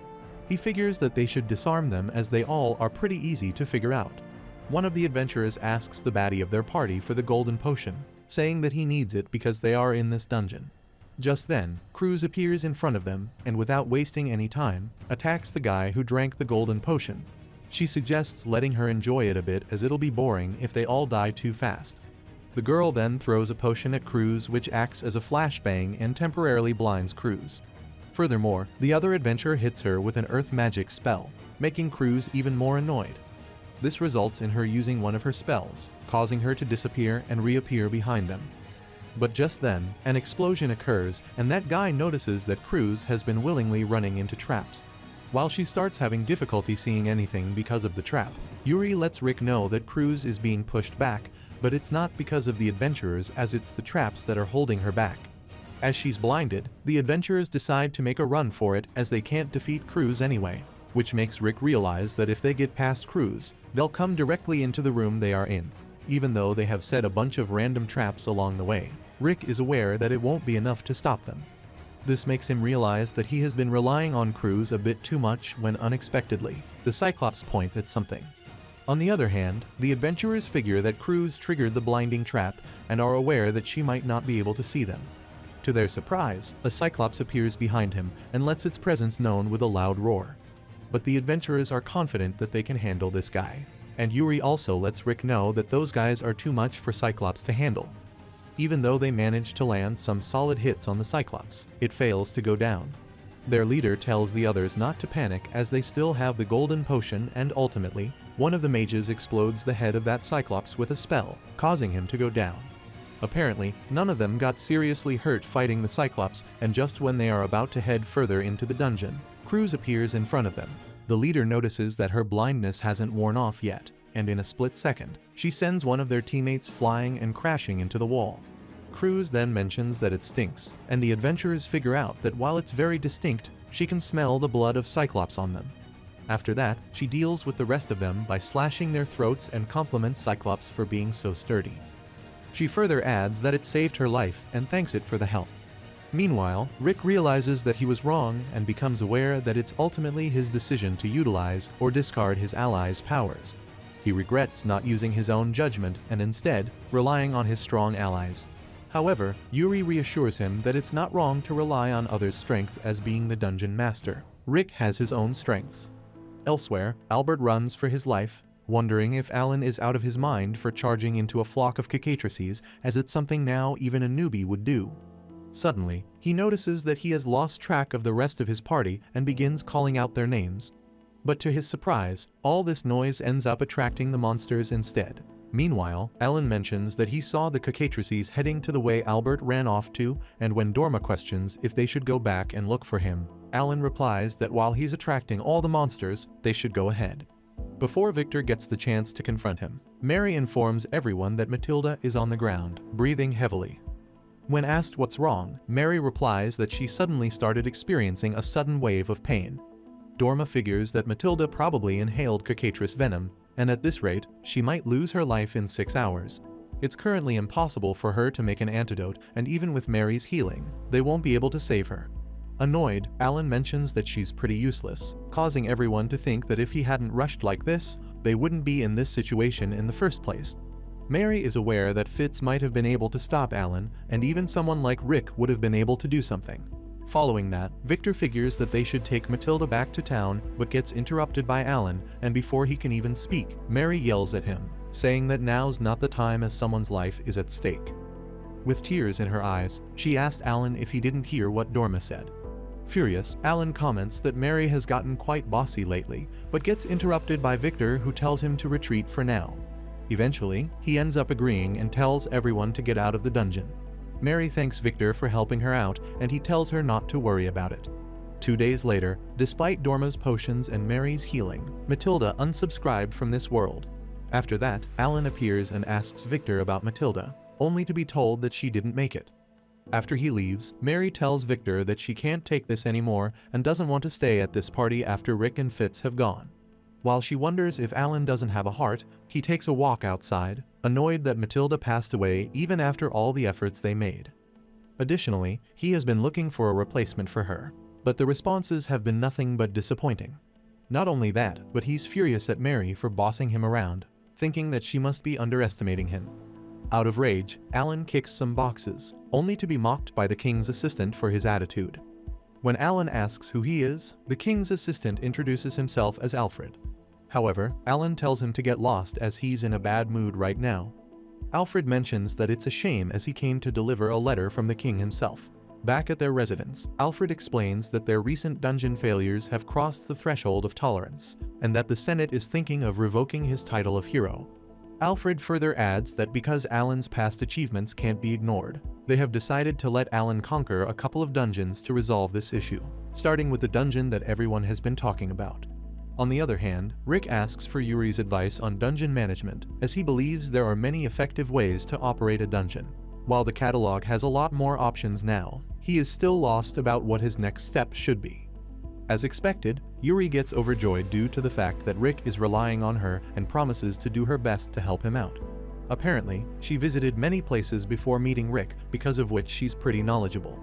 He figures that they should disarm them as they all are pretty easy to figure out. One of the adventurers asks the baddie of their party for the golden potion, saying that he needs it because they are in this dungeon. Just then, Cruz appears in front of them and without wasting any time, attacks the guy who drank the golden potion. She suggests letting her enjoy it a bit as it'll be boring if they all die too fast. The girl then throws a potion at Cruz which acts as a flashbang and temporarily blinds Cruz. Furthermore, the other adventurer hits her with an earth magic spell, making Cruz even more annoyed. This results in her using one of her spells, causing her to disappear and reappear behind them. But just then, an explosion occurs and that guy notices that Cruz has been willingly running into traps. While she starts having difficulty seeing anything because of the trap, Yuri lets Rick know that Cruz is being pushed back, but it's not because of the adventurers as it's the traps that are holding her back. As she's blinded, the adventurers decide to make a run for it as they can't defeat Cruz anyway, which makes Rick realize that if they get past Cruz, they'll come directly into the room they are in. Even though they have set a bunch of random traps along the way, Rick is aware that it won't be enough to stop them. This makes him realize that he has been relying on Cruz a bit too much when unexpectedly, the Cyclops point at something. On the other hand, the adventurers figure that Cruz triggered the blinding trap and are aware that she might not be able to see them. To their surprise, a Cyclops appears behind him and lets its presence known with a loud roar. But the adventurers are confident that they can handle this guy, and Yuri also lets Rick know that those guys are too much for Cyclops to handle. Even though they manage to land some solid hits on the Cyclops, it fails to go down. Their leader tells the others not to panic as they still have the golden potion, and ultimately, one of the mages explodes the head of that Cyclops with a spell, causing him to go down. Apparently, none of them got seriously hurt fighting the Cyclops, and just when they are about to head further into the dungeon, Cruz appears in front of them. The leader notices that her blindness hasn't worn off yet, and in a split second, she sends one of their teammates flying and crashing into the wall. Cruz then mentions that it stinks, and the adventurers figure out that while it's very distinct, she can smell the blood of Cyclops on them. After that, she deals with the rest of them by slashing their throats and compliments Cyclops for being so sturdy. She further adds that it saved her life and thanks it for the help. Meanwhile, Rick realizes that he was wrong and becomes aware that it's ultimately his decision to utilize or discard his allies' powers. He regrets not using his own judgment and instead relying on his strong allies. However, Yuri reassures him that it's not wrong to rely on others' strength as being the dungeon master. Rick has his own strengths. Elsewhere, Albert runs for his life, wondering if Alan is out of his mind for charging into a flock of cicatrices, as it's something now even a newbie would do. Suddenly, he notices that he has lost track of the rest of his party and begins calling out their names. But to his surprise, all this noise ends up attracting the monsters instead. Meanwhile, Alan mentions that he saw the cicatrices heading to the way Albert ran off to, and when Dorma questions if they should go back and look for him, Alan replies that while he's attracting all the monsters, they should go ahead. Before Victor gets the chance to confront him, Mary informs everyone that Matilda is on the ground, breathing heavily. When asked what's wrong, Mary replies that she suddenly started experiencing a sudden wave of pain. Dorma figures that Matilda probably inhaled cicatris venom, and at this rate, she might lose her life in 6 hours. It's currently impossible for her to make an antidote, and even with Mary's healing, they won't be able to save her. Annoyed, Alan mentions that she's pretty useless, causing everyone to think that if he hadn't rushed like this, they wouldn't be in this situation in the first place. Mary is aware that Fitz might have been able to stop Alan, and even someone like Rick would have been able to do something. Following that, Victor figures that they should take Matilda back to town, but gets interrupted by Alan, and before he can even speak, Mary yells at him, saying that now's not the time as someone's life is at stake. With tears in her eyes, she asked Alan if he didn't hear what Dorma said. Furious, Alan comments that Mary has gotten quite bossy lately, but gets interrupted by Victor, who tells him to retreat for now. Eventually, he ends up agreeing and tells everyone to get out of the dungeon. Mary thanks Victor for helping her out, and he tells her not to worry about it. 2 days later, despite Dorma's potions and Mary's healing, Matilda unsubscribed from this world. After that, Alan appears and asks Victor about Matilda, only to be told that she didn't make it. After he leaves, Mary tells Victor that she can't take this anymore and doesn't want to stay at this party after Rick and Fitz have gone. While she wonders if Alan doesn't have a heart, he takes a walk outside, annoyed that Matilda passed away even after all the efforts they made. Additionally, he has been looking for a replacement for her, but the responses have been nothing but disappointing. Not only that, but he's furious at Mary for bossing him around, thinking that she must be underestimating him. Out of rage, Alan kicks some boxes, only to be mocked by the king's assistant for his attitude. When Alan asks who he is, the king's assistant introduces himself as Alfred. However, Alan tells him to get lost as he's in a bad mood right now. Alfred mentions that it's a shame as he came to deliver a letter from the king himself. Back at their residence, Alfred explains that their recent dungeon failures have crossed the threshold of tolerance, and that the Senate is thinking of revoking his title of hero. Alfred further adds that because Alan's past achievements can't be ignored, they have decided to let Alan conquer a couple of dungeons to resolve this issue, starting with the dungeon that everyone has been talking about. On the other hand, Rick asks for Yuri's advice on dungeon management, as he believes there are many effective ways to operate a dungeon. While the catalog has a lot more options now, he is still lost about what his next step should be. As expected, Yuri gets overjoyed due to the fact that Rick is relying on her and promises to do her best to help him out. Apparently, she visited many places before meeting Rick, because of which she's pretty knowledgeable.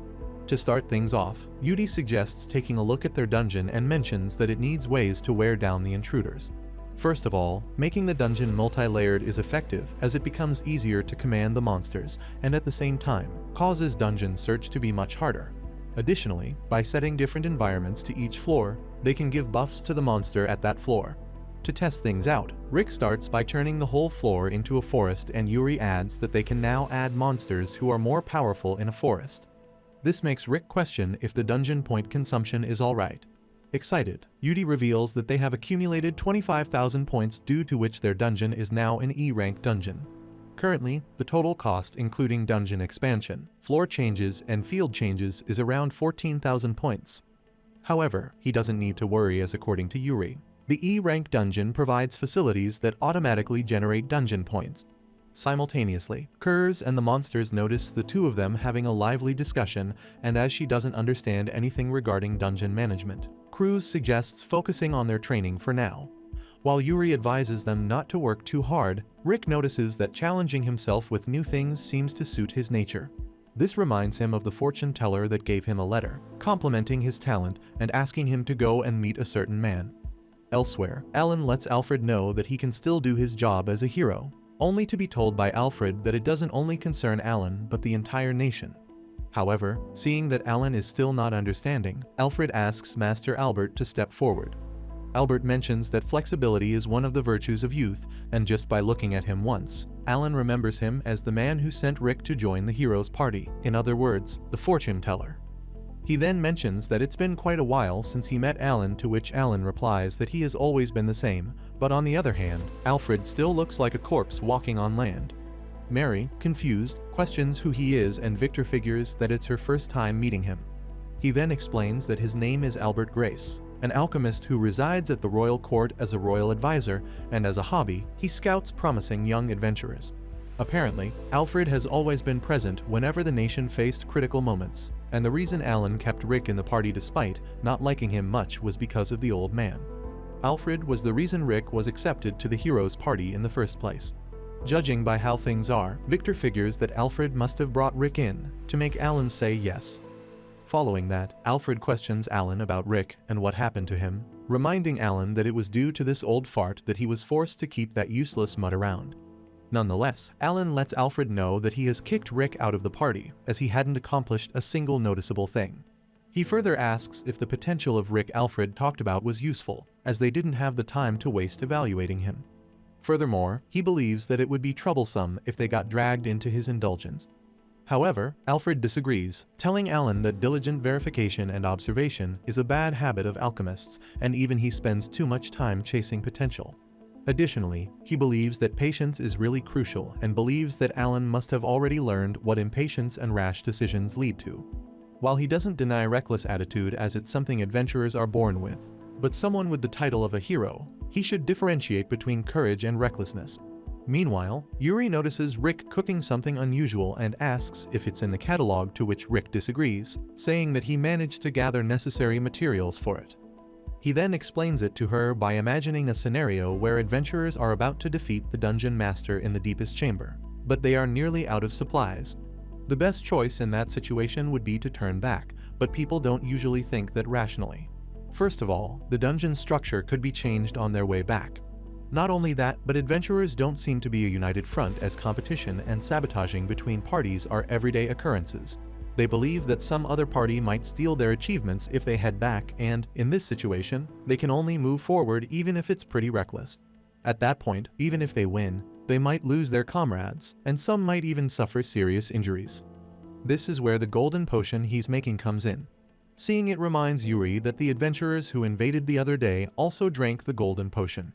To start things off, Yuri suggests taking a look at their dungeon and mentions that it needs ways to wear down the intruders. First of all, making the dungeon multi-layered is effective as it becomes easier to command the monsters and at the same time causes dungeon search to be much harder. Additionally, by setting different environments to each floor, they can give buffs to the monster at that floor. To test things out, Rick starts by turning the whole floor into a forest, and Yuri adds that they can now add monsters who are more powerful in a forest. This makes Rick question if the dungeon point consumption is alright. Excited, Yuri reveals that they have accumulated 25,000 points, due to which their dungeon is now an E-rank dungeon. Currently, the total cost including dungeon expansion, floor changes, and field changes is around 14,000 points. However, he doesn't need to worry, as according to Yuri, the E-rank dungeon provides facilities that automatically generate dungeon points. Simultaneously, Cruz and the monsters notice the two of them having a lively discussion, and as she doesn't understand anything regarding dungeon management, Cruz suggests focusing on their training for now. While Yuri advises them not to work too hard, Rick notices that challenging himself with new things seems to suit his nature. This reminds him of the fortune teller that gave him a letter, complimenting his talent and asking him to go and meet a certain man. Elsewhere, Alan lets Alfred know that he can still do his job as a hero, only to be told by Alfred that it doesn't only concern Alan but the entire nation. However, seeing that Alan is still not understanding, Alfred asks Master Albert to step forward. Albert mentions that flexibility is one of the virtues of youth, and just by looking at him once, Alan remembers him as the man who sent Rick to join the hero's party, in other words, the fortune teller. He then mentions that it's been quite a while since he met Alan, to which Alan replies that he has always been the same, but on the other hand, Alfred still looks like a corpse walking on land. Mary, confused, questions who he is, and Victor figures that it's her first time meeting him. He then explains that his name is Albert Grace, an alchemist who resides at the royal court as a royal advisor, and as a hobby, he scouts promising young adventurers. Apparently, Alfred has always been present whenever the nation faced critical moments, and the reason Alan kept Rick in the party despite not liking him much was because of the old man. Alfred was the reason Rick was accepted to the hero's party in the first place. Judging by how things are, Victor figures that Alfred must have brought Rick in to make Alan say yes. Following that, Alfred questions Alan about Rick and what happened to him, reminding Alan that it was due to this old fart that he was forced to keep that useless mutt around. Nonetheless, Alan lets Alfred know that he has kicked Rick out of the party, as he hadn't accomplished a single noticeable thing. He further asks if the potential of Rick Alfred talked about was useful, as they didn't have the time to waste evaluating him. Furthermore, he believes that it would be troublesome if they got dragged into his indulgence. However, Alfred disagrees, telling Alan that diligent verification and observation is a bad habit of alchemists, and even he spends too much time chasing potential. Additionally, he believes that patience is really crucial and believes that Alan must have already learned what impatience and rash decisions lead to. While he doesn't deny reckless attitude as it's something adventurers are born with, but someone with the title of a hero, he should differentiate between courage and recklessness. Meanwhile, Yuri notices Rick cooking something unusual and asks if it's in the catalog, to which Rick disagrees, saying that he managed to gather necessary materials for it. He then explains it to her by imagining a scenario where adventurers are about to defeat the dungeon master in the deepest chamber, but they are nearly out of supplies. The best choice in that situation would be to turn back, but people don't usually think that rationally. First of all, the dungeon structure could be changed on their way back. Not only that, but adventurers don't seem to be a united front, as competition and sabotaging between parties are everyday occurrences. They believe that some other party might steal their achievements if they head back, and, in this situation, they can only move forward even if it's pretty reckless. At that point, even if they win, they might lose their comrades, and some might even suffer serious injuries. This is where the golden potion he's making comes in. Seeing it reminds Yuri that the adventurers who invaded the other day also drank the golden potion.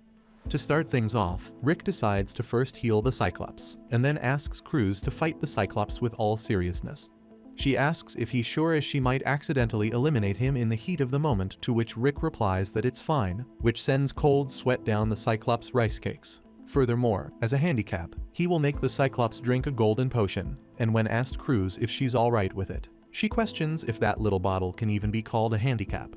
To start things off, Rick decides to first heal the Cyclops, and then asks Cruz to fight the Cyclops with all seriousness. She asks if he's sure, as she might accidentally eliminate him in the heat of the moment, to which Rick replies that it's fine, which sends cold sweat down the Cyclops' rice cakes. Furthermore, as a handicap, he will make the Cyclops drink a golden potion, and when asked Cruz if she's alright with it, she questions if that little bottle can even be called a handicap.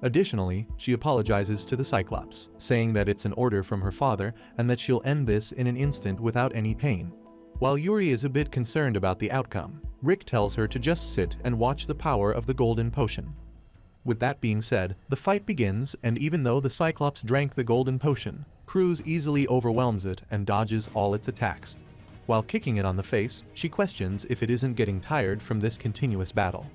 Additionally, she apologizes to the Cyclops, saying that it's an order from her father and that she'll end this in an instant without any pain. While Yuri is a bit concerned about the outcome, Rick tells her to just sit and watch the power of the golden potion. With that being said, the fight begins, and even though the Cyclops drank the golden potion, Cruz easily overwhelms it and dodges all its attacks. While kicking it on the face, she questions if it isn't getting tired from this continuous battle.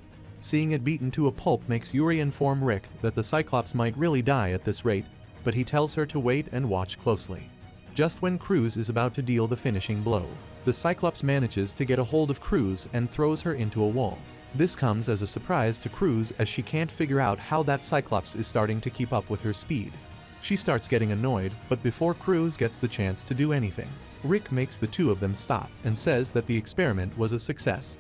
Seeing it beaten to a pulp makes Yuri inform Rick that the Cyclops might really die at this rate, but he tells her to wait and watch closely. Just when Cruz is about to deal the finishing blow, the Cyclops manages to get a hold of Cruz and throws her into a wall. This comes as a surprise to Cruz, as she can't figure out how that Cyclops is starting to keep up with her speed. She starts getting annoyed, but before Cruz gets the chance to do anything, Rick makes the two of them stop and says that the experiment was a success.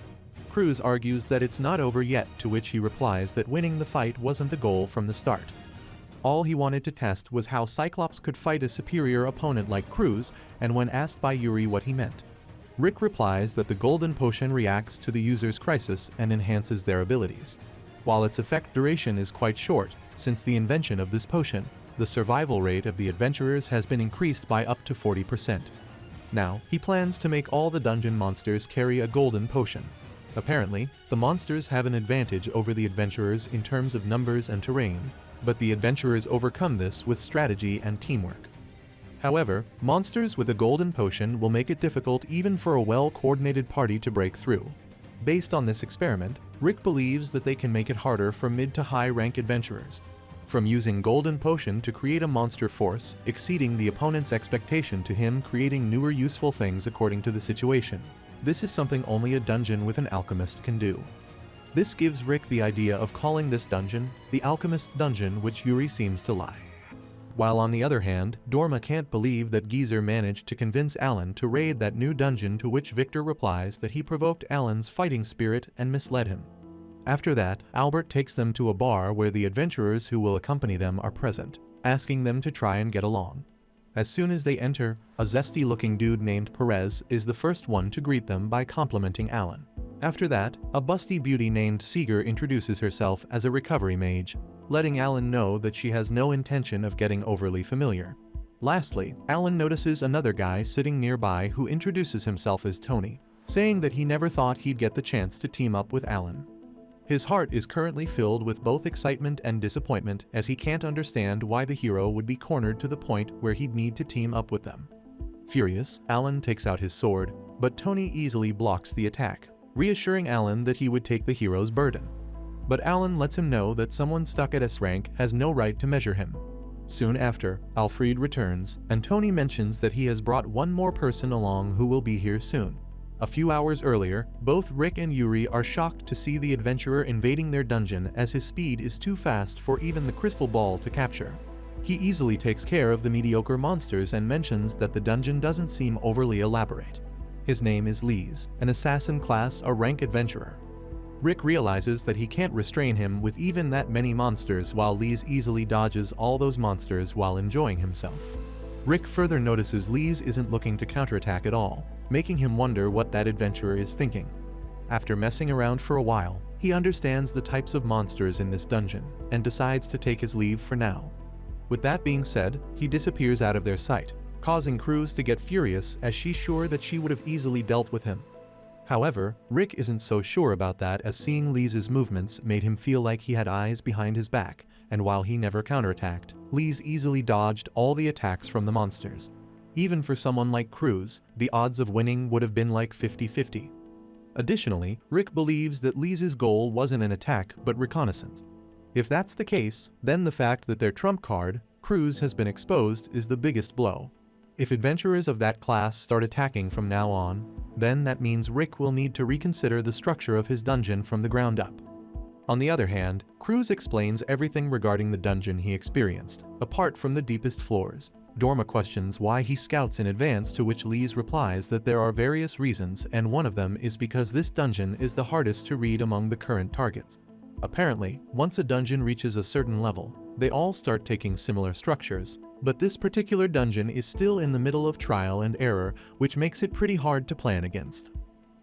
Cruz argues that it's not over yet, to which he replies that winning the fight wasn't the goal from the start. All he wanted to test was how Cyclops could fight a superior opponent like Cruz, and when asked by Yuri what he meant, Rick replies that the golden potion reacts to the user's crisis and enhances their abilities. While its effect duration is quite short, since the invention of this potion, the survival rate of the adventurers has been increased by up to 40%. Now, he plans to make all the dungeon monsters carry a golden potion. Apparently, the monsters have an advantage over the adventurers in terms of numbers and terrain, but the adventurers overcome this with strategy and teamwork. However, monsters with a golden potion will make it difficult even for a well-coordinated party to break through. Based on this experiment, Rick believes that they can make it harder for mid to high rank adventurers. From using golden potion to create a monster force, exceeding the opponent's expectation, to him creating newer useful things according to the situation. This is something only a dungeon with an alchemist can do. This gives Rick the idea of calling this dungeon the Alchemist's Dungeon, which Yuri seems to like. While on the other hand, Dorma can't believe that Geezer managed to convince Alan to raid that new dungeon, to which Victor replies that he provoked Alan's fighting spirit and misled him. After that, Albert takes them to a bar where the adventurers who will accompany them are present, asking them to try and get along. As soon as they enter, a zesty-looking dude named Perez is the first one to greet them by complimenting Alan. After that, a busty beauty named Seeger introduces herself as a recovery mage, letting Alan know that she has no intention of getting overly familiar. Lastly, Alan notices another guy sitting nearby who introduces himself as Tony, saying that he never thought he'd get the chance to team up with Alan. His heart is currently filled with both excitement and disappointment as he can't understand why the hero would be cornered to the point where he'd need to team up with them. Furious, Alan takes out his sword, but Tony easily blocks the attack, reassuring Alan that he would take the hero's burden. But Alan lets him know that someone stuck at S rank has no right to measure him. Soon after, Alfred returns, and Tony mentions that he has brought one more person along who will be here soon. A few hours earlier, both Rick and Yuri are shocked to see the adventurer invading their dungeon as his speed is too fast for even the crystal ball to capture. He easily takes care of the mediocre monsters and mentions that the dungeon doesn't seem overly elaborate. His name is Lees, an assassin class, a rank adventurer. Rick realizes that he can't restrain him with even that many monsters, while Lees easily dodges all those monsters while enjoying himself. Rick further notices Lees isn't looking to counterattack at all, making him wonder what that adventurer is thinking. After messing around for a while, he understands the types of monsters in this dungeon, and decides to take his leave for now. With that being said, he disappears out of their sight, causing Cruz to get furious as she's sure that she would have easily dealt with him. However, Rick isn't so sure about that, as seeing Lees' movements made him feel like he had eyes behind his back, and while he never counterattacked, Lees easily dodged all the attacks from the monsters. Even for someone like Cruz, the odds of winning would have been like 50-50. Additionally, Rick believes that Lees' goal wasn't an attack but reconnaissance. If that's the case, then the fact that their trump card, Cruz, has been exposed is the biggest blow. If adventurers of that class start attacking from now on, then that means Rick will need to reconsider the structure of his dungeon from the ground up. On the other hand, Cruz explains everything regarding the dungeon he experienced, apart from the deepest floors. Dorma questions why he scouts in advance, to which Lees replies that there are various reasons, and one of them is because this dungeon is the hardest to read among the current targets. Apparently, once a dungeon reaches a certain level, they all start taking similar structures, but this particular dungeon is still in the middle of trial and error, which makes it pretty hard to plan against.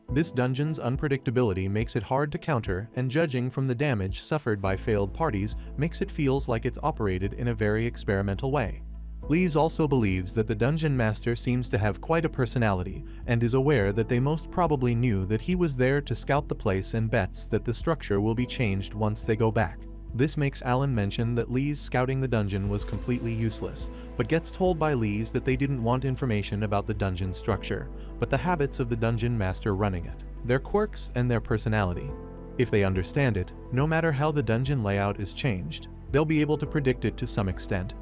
This dungeon's unpredictability makes it hard to counter, and judging from the damage suffered by failed parties makes it feels like it's operated in a very experimental way. Lees also believes that the dungeon master seems to have quite a personality, and is aware that they most probably knew that he was there to scout the place, and bets that the structure will be changed once they go back. This makes Alan mention that Lees scouting the dungeon was completely useless, but gets told by Lees that they didn't want information about the dungeon structure, but the habits of the dungeon master running it, their quirks and their personality. If they understand it, no matter how the dungeon layout is changed, they'll be able to predict it to some extent.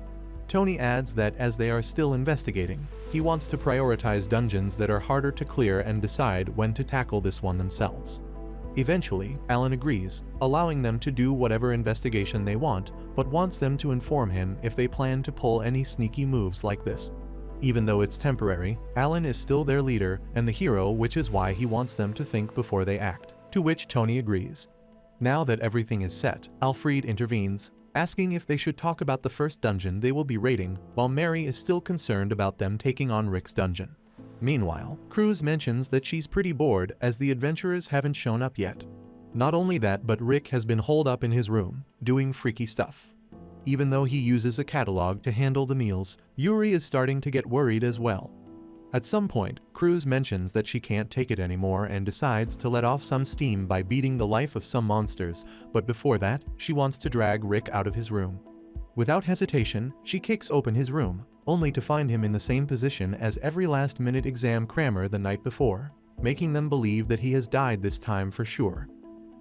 Tony adds that as they are still investigating, he wants to prioritize dungeons that are harder to clear and decide when to tackle this one themselves. Eventually, Alan agrees, allowing them to do whatever investigation they want, but wants them to inform him if they plan to pull any sneaky moves like this. Even though it's temporary, Alan is still their leader and the hero, which is why he wants them to think before they act, to which Tony agrees. Now that everything is set, Alfred intervenes, asking if they should talk about the first dungeon they will be raiding, while Mary is still concerned about them taking on Rick's dungeon. Meanwhile, Cruz mentions that she's pretty bored as the adventurers haven't shown up yet. Not only that, but Rick has been holed up in his room, doing freaky stuff. Even though he uses a catalog to handle the meals, Yuri is starting to get worried as well. At some point, Cruz mentions that she can't take it anymore and decides to let off some steam by beating the life of some monsters, but before that, she wants to drag Rick out of his room. Without hesitation, she kicks open his room, only to find him in the same position as every last-minute exam crammer the night before, making them believe that he has died this time for sure.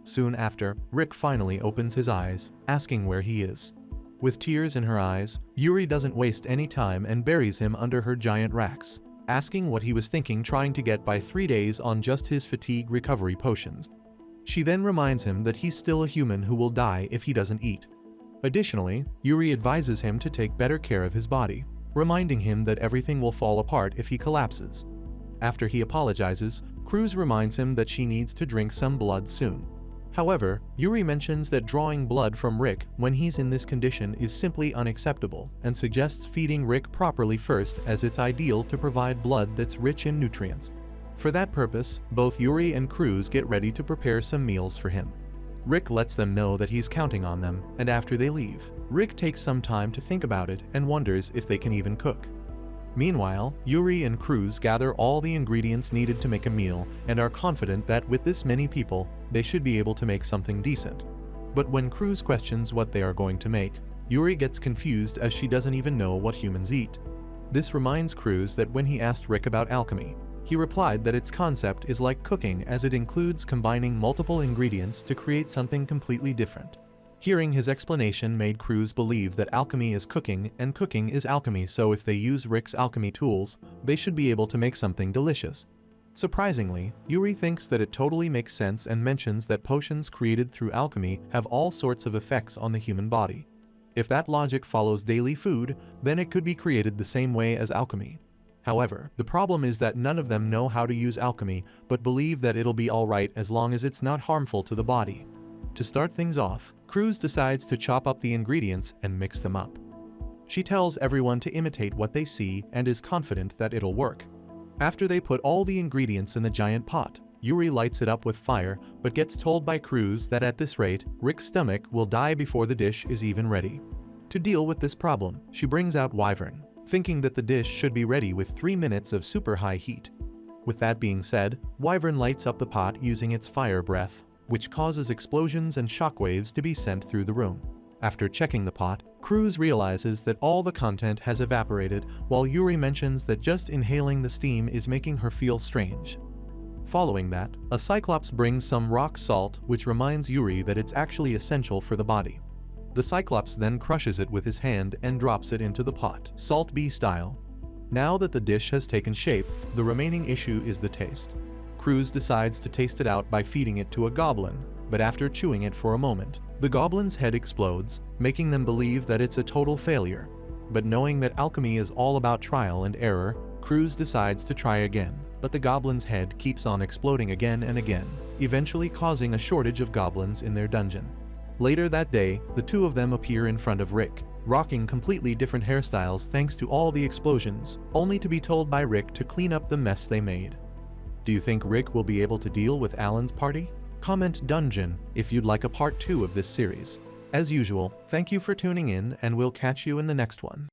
Soon after, Rick finally opens his eyes, asking where he is. With tears in her eyes, Yuri doesn't waste any time and buries him under her giant racks, asking what he was thinking trying to get by 3 days on just his fatigue recovery potions. She then reminds him that he's still a human who will die if he doesn't eat. Additionally, Yuri advises him to take better care of his body, reminding him that everything will fall apart if he collapses. After he apologizes, Cruz reminds him that she needs to drink some blood soon. However, Yuri mentions that drawing blood from Rick when he's in this condition is simply unacceptable, and suggests feeding Rick properly first, as it's ideal to provide blood that's rich in nutrients. For that purpose, both Yuri and Cruz get ready to prepare some meals for him. Rick lets them know that he's counting on them, and after they leave, Rick takes some time to think about it and wonders if they can even cook. Meanwhile, Yuri and Cruz gather all the ingredients needed to make a meal and are confident that with this many people, they should be able to make something decent. But when Cruz questions what they are going to make, Yuri gets confused as she doesn't even know what humans eat. This reminds Cruz that when he asked Rick about alchemy, he replied that its concept is like cooking as it includes combining multiple ingredients to create something completely different. Hearing his explanation made Cruz believe that alchemy is cooking and cooking is alchemy, so if they use Rick's alchemy tools, they should be able to make something delicious. Surprisingly, Yuri thinks that it totally makes sense and mentions that potions created through alchemy have all sorts of effects on the human body. If that logic follows daily food, then it could be created the same way as alchemy. However, the problem is that none of them know how to use alchemy, but believe that it'll be alright as long as it's not harmful to the body. To start things off, Cruz decides to chop up the ingredients and mix them up. She tells everyone to imitate what they see and is confident that it'll work. After they put all the ingredients in the giant pot, Yuri lights it up with fire but gets told by Cruz that at this rate, Rick's stomach will die before the dish is even ready. To deal with this problem, she brings out Wyvern, thinking that the dish should be ready with 3 minutes of super high heat. With that being said, Wyvern lights up the pot using its fire breath, which causes explosions and shockwaves to be sent through the room. After checking the pot, Cruz realizes that all the content has evaporated, while Yuri mentions that just inhaling the steam is making her feel strange. Following that, a cyclops brings some rock salt, which reminds Yuri that it's actually essential for the body. The cyclops then crushes it with his hand and drops it into the pot, salt bee style. Now that the dish has taken shape, the remaining issue is the taste. Cruz decides to taste it out by feeding it to a goblin, but after chewing it for a moment, the goblin's head explodes, making them believe that it's a total failure. But knowing that alchemy is all about trial and error, Cruz decides to try again, but the goblin's head keeps on exploding again and again, eventually causing a shortage of goblins in their dungeon. Later that day, the two of them appear in front of Rick, rocking completely different hairstyles thanks to all the explosions, only to be told by Rick to clean up the mess they made. Do you think Rick will be able to deal with Alan's party? Comment dungeon if you'd like a part 2 of this series. As usual, thank you for tuning in and we'll catch you in the next one.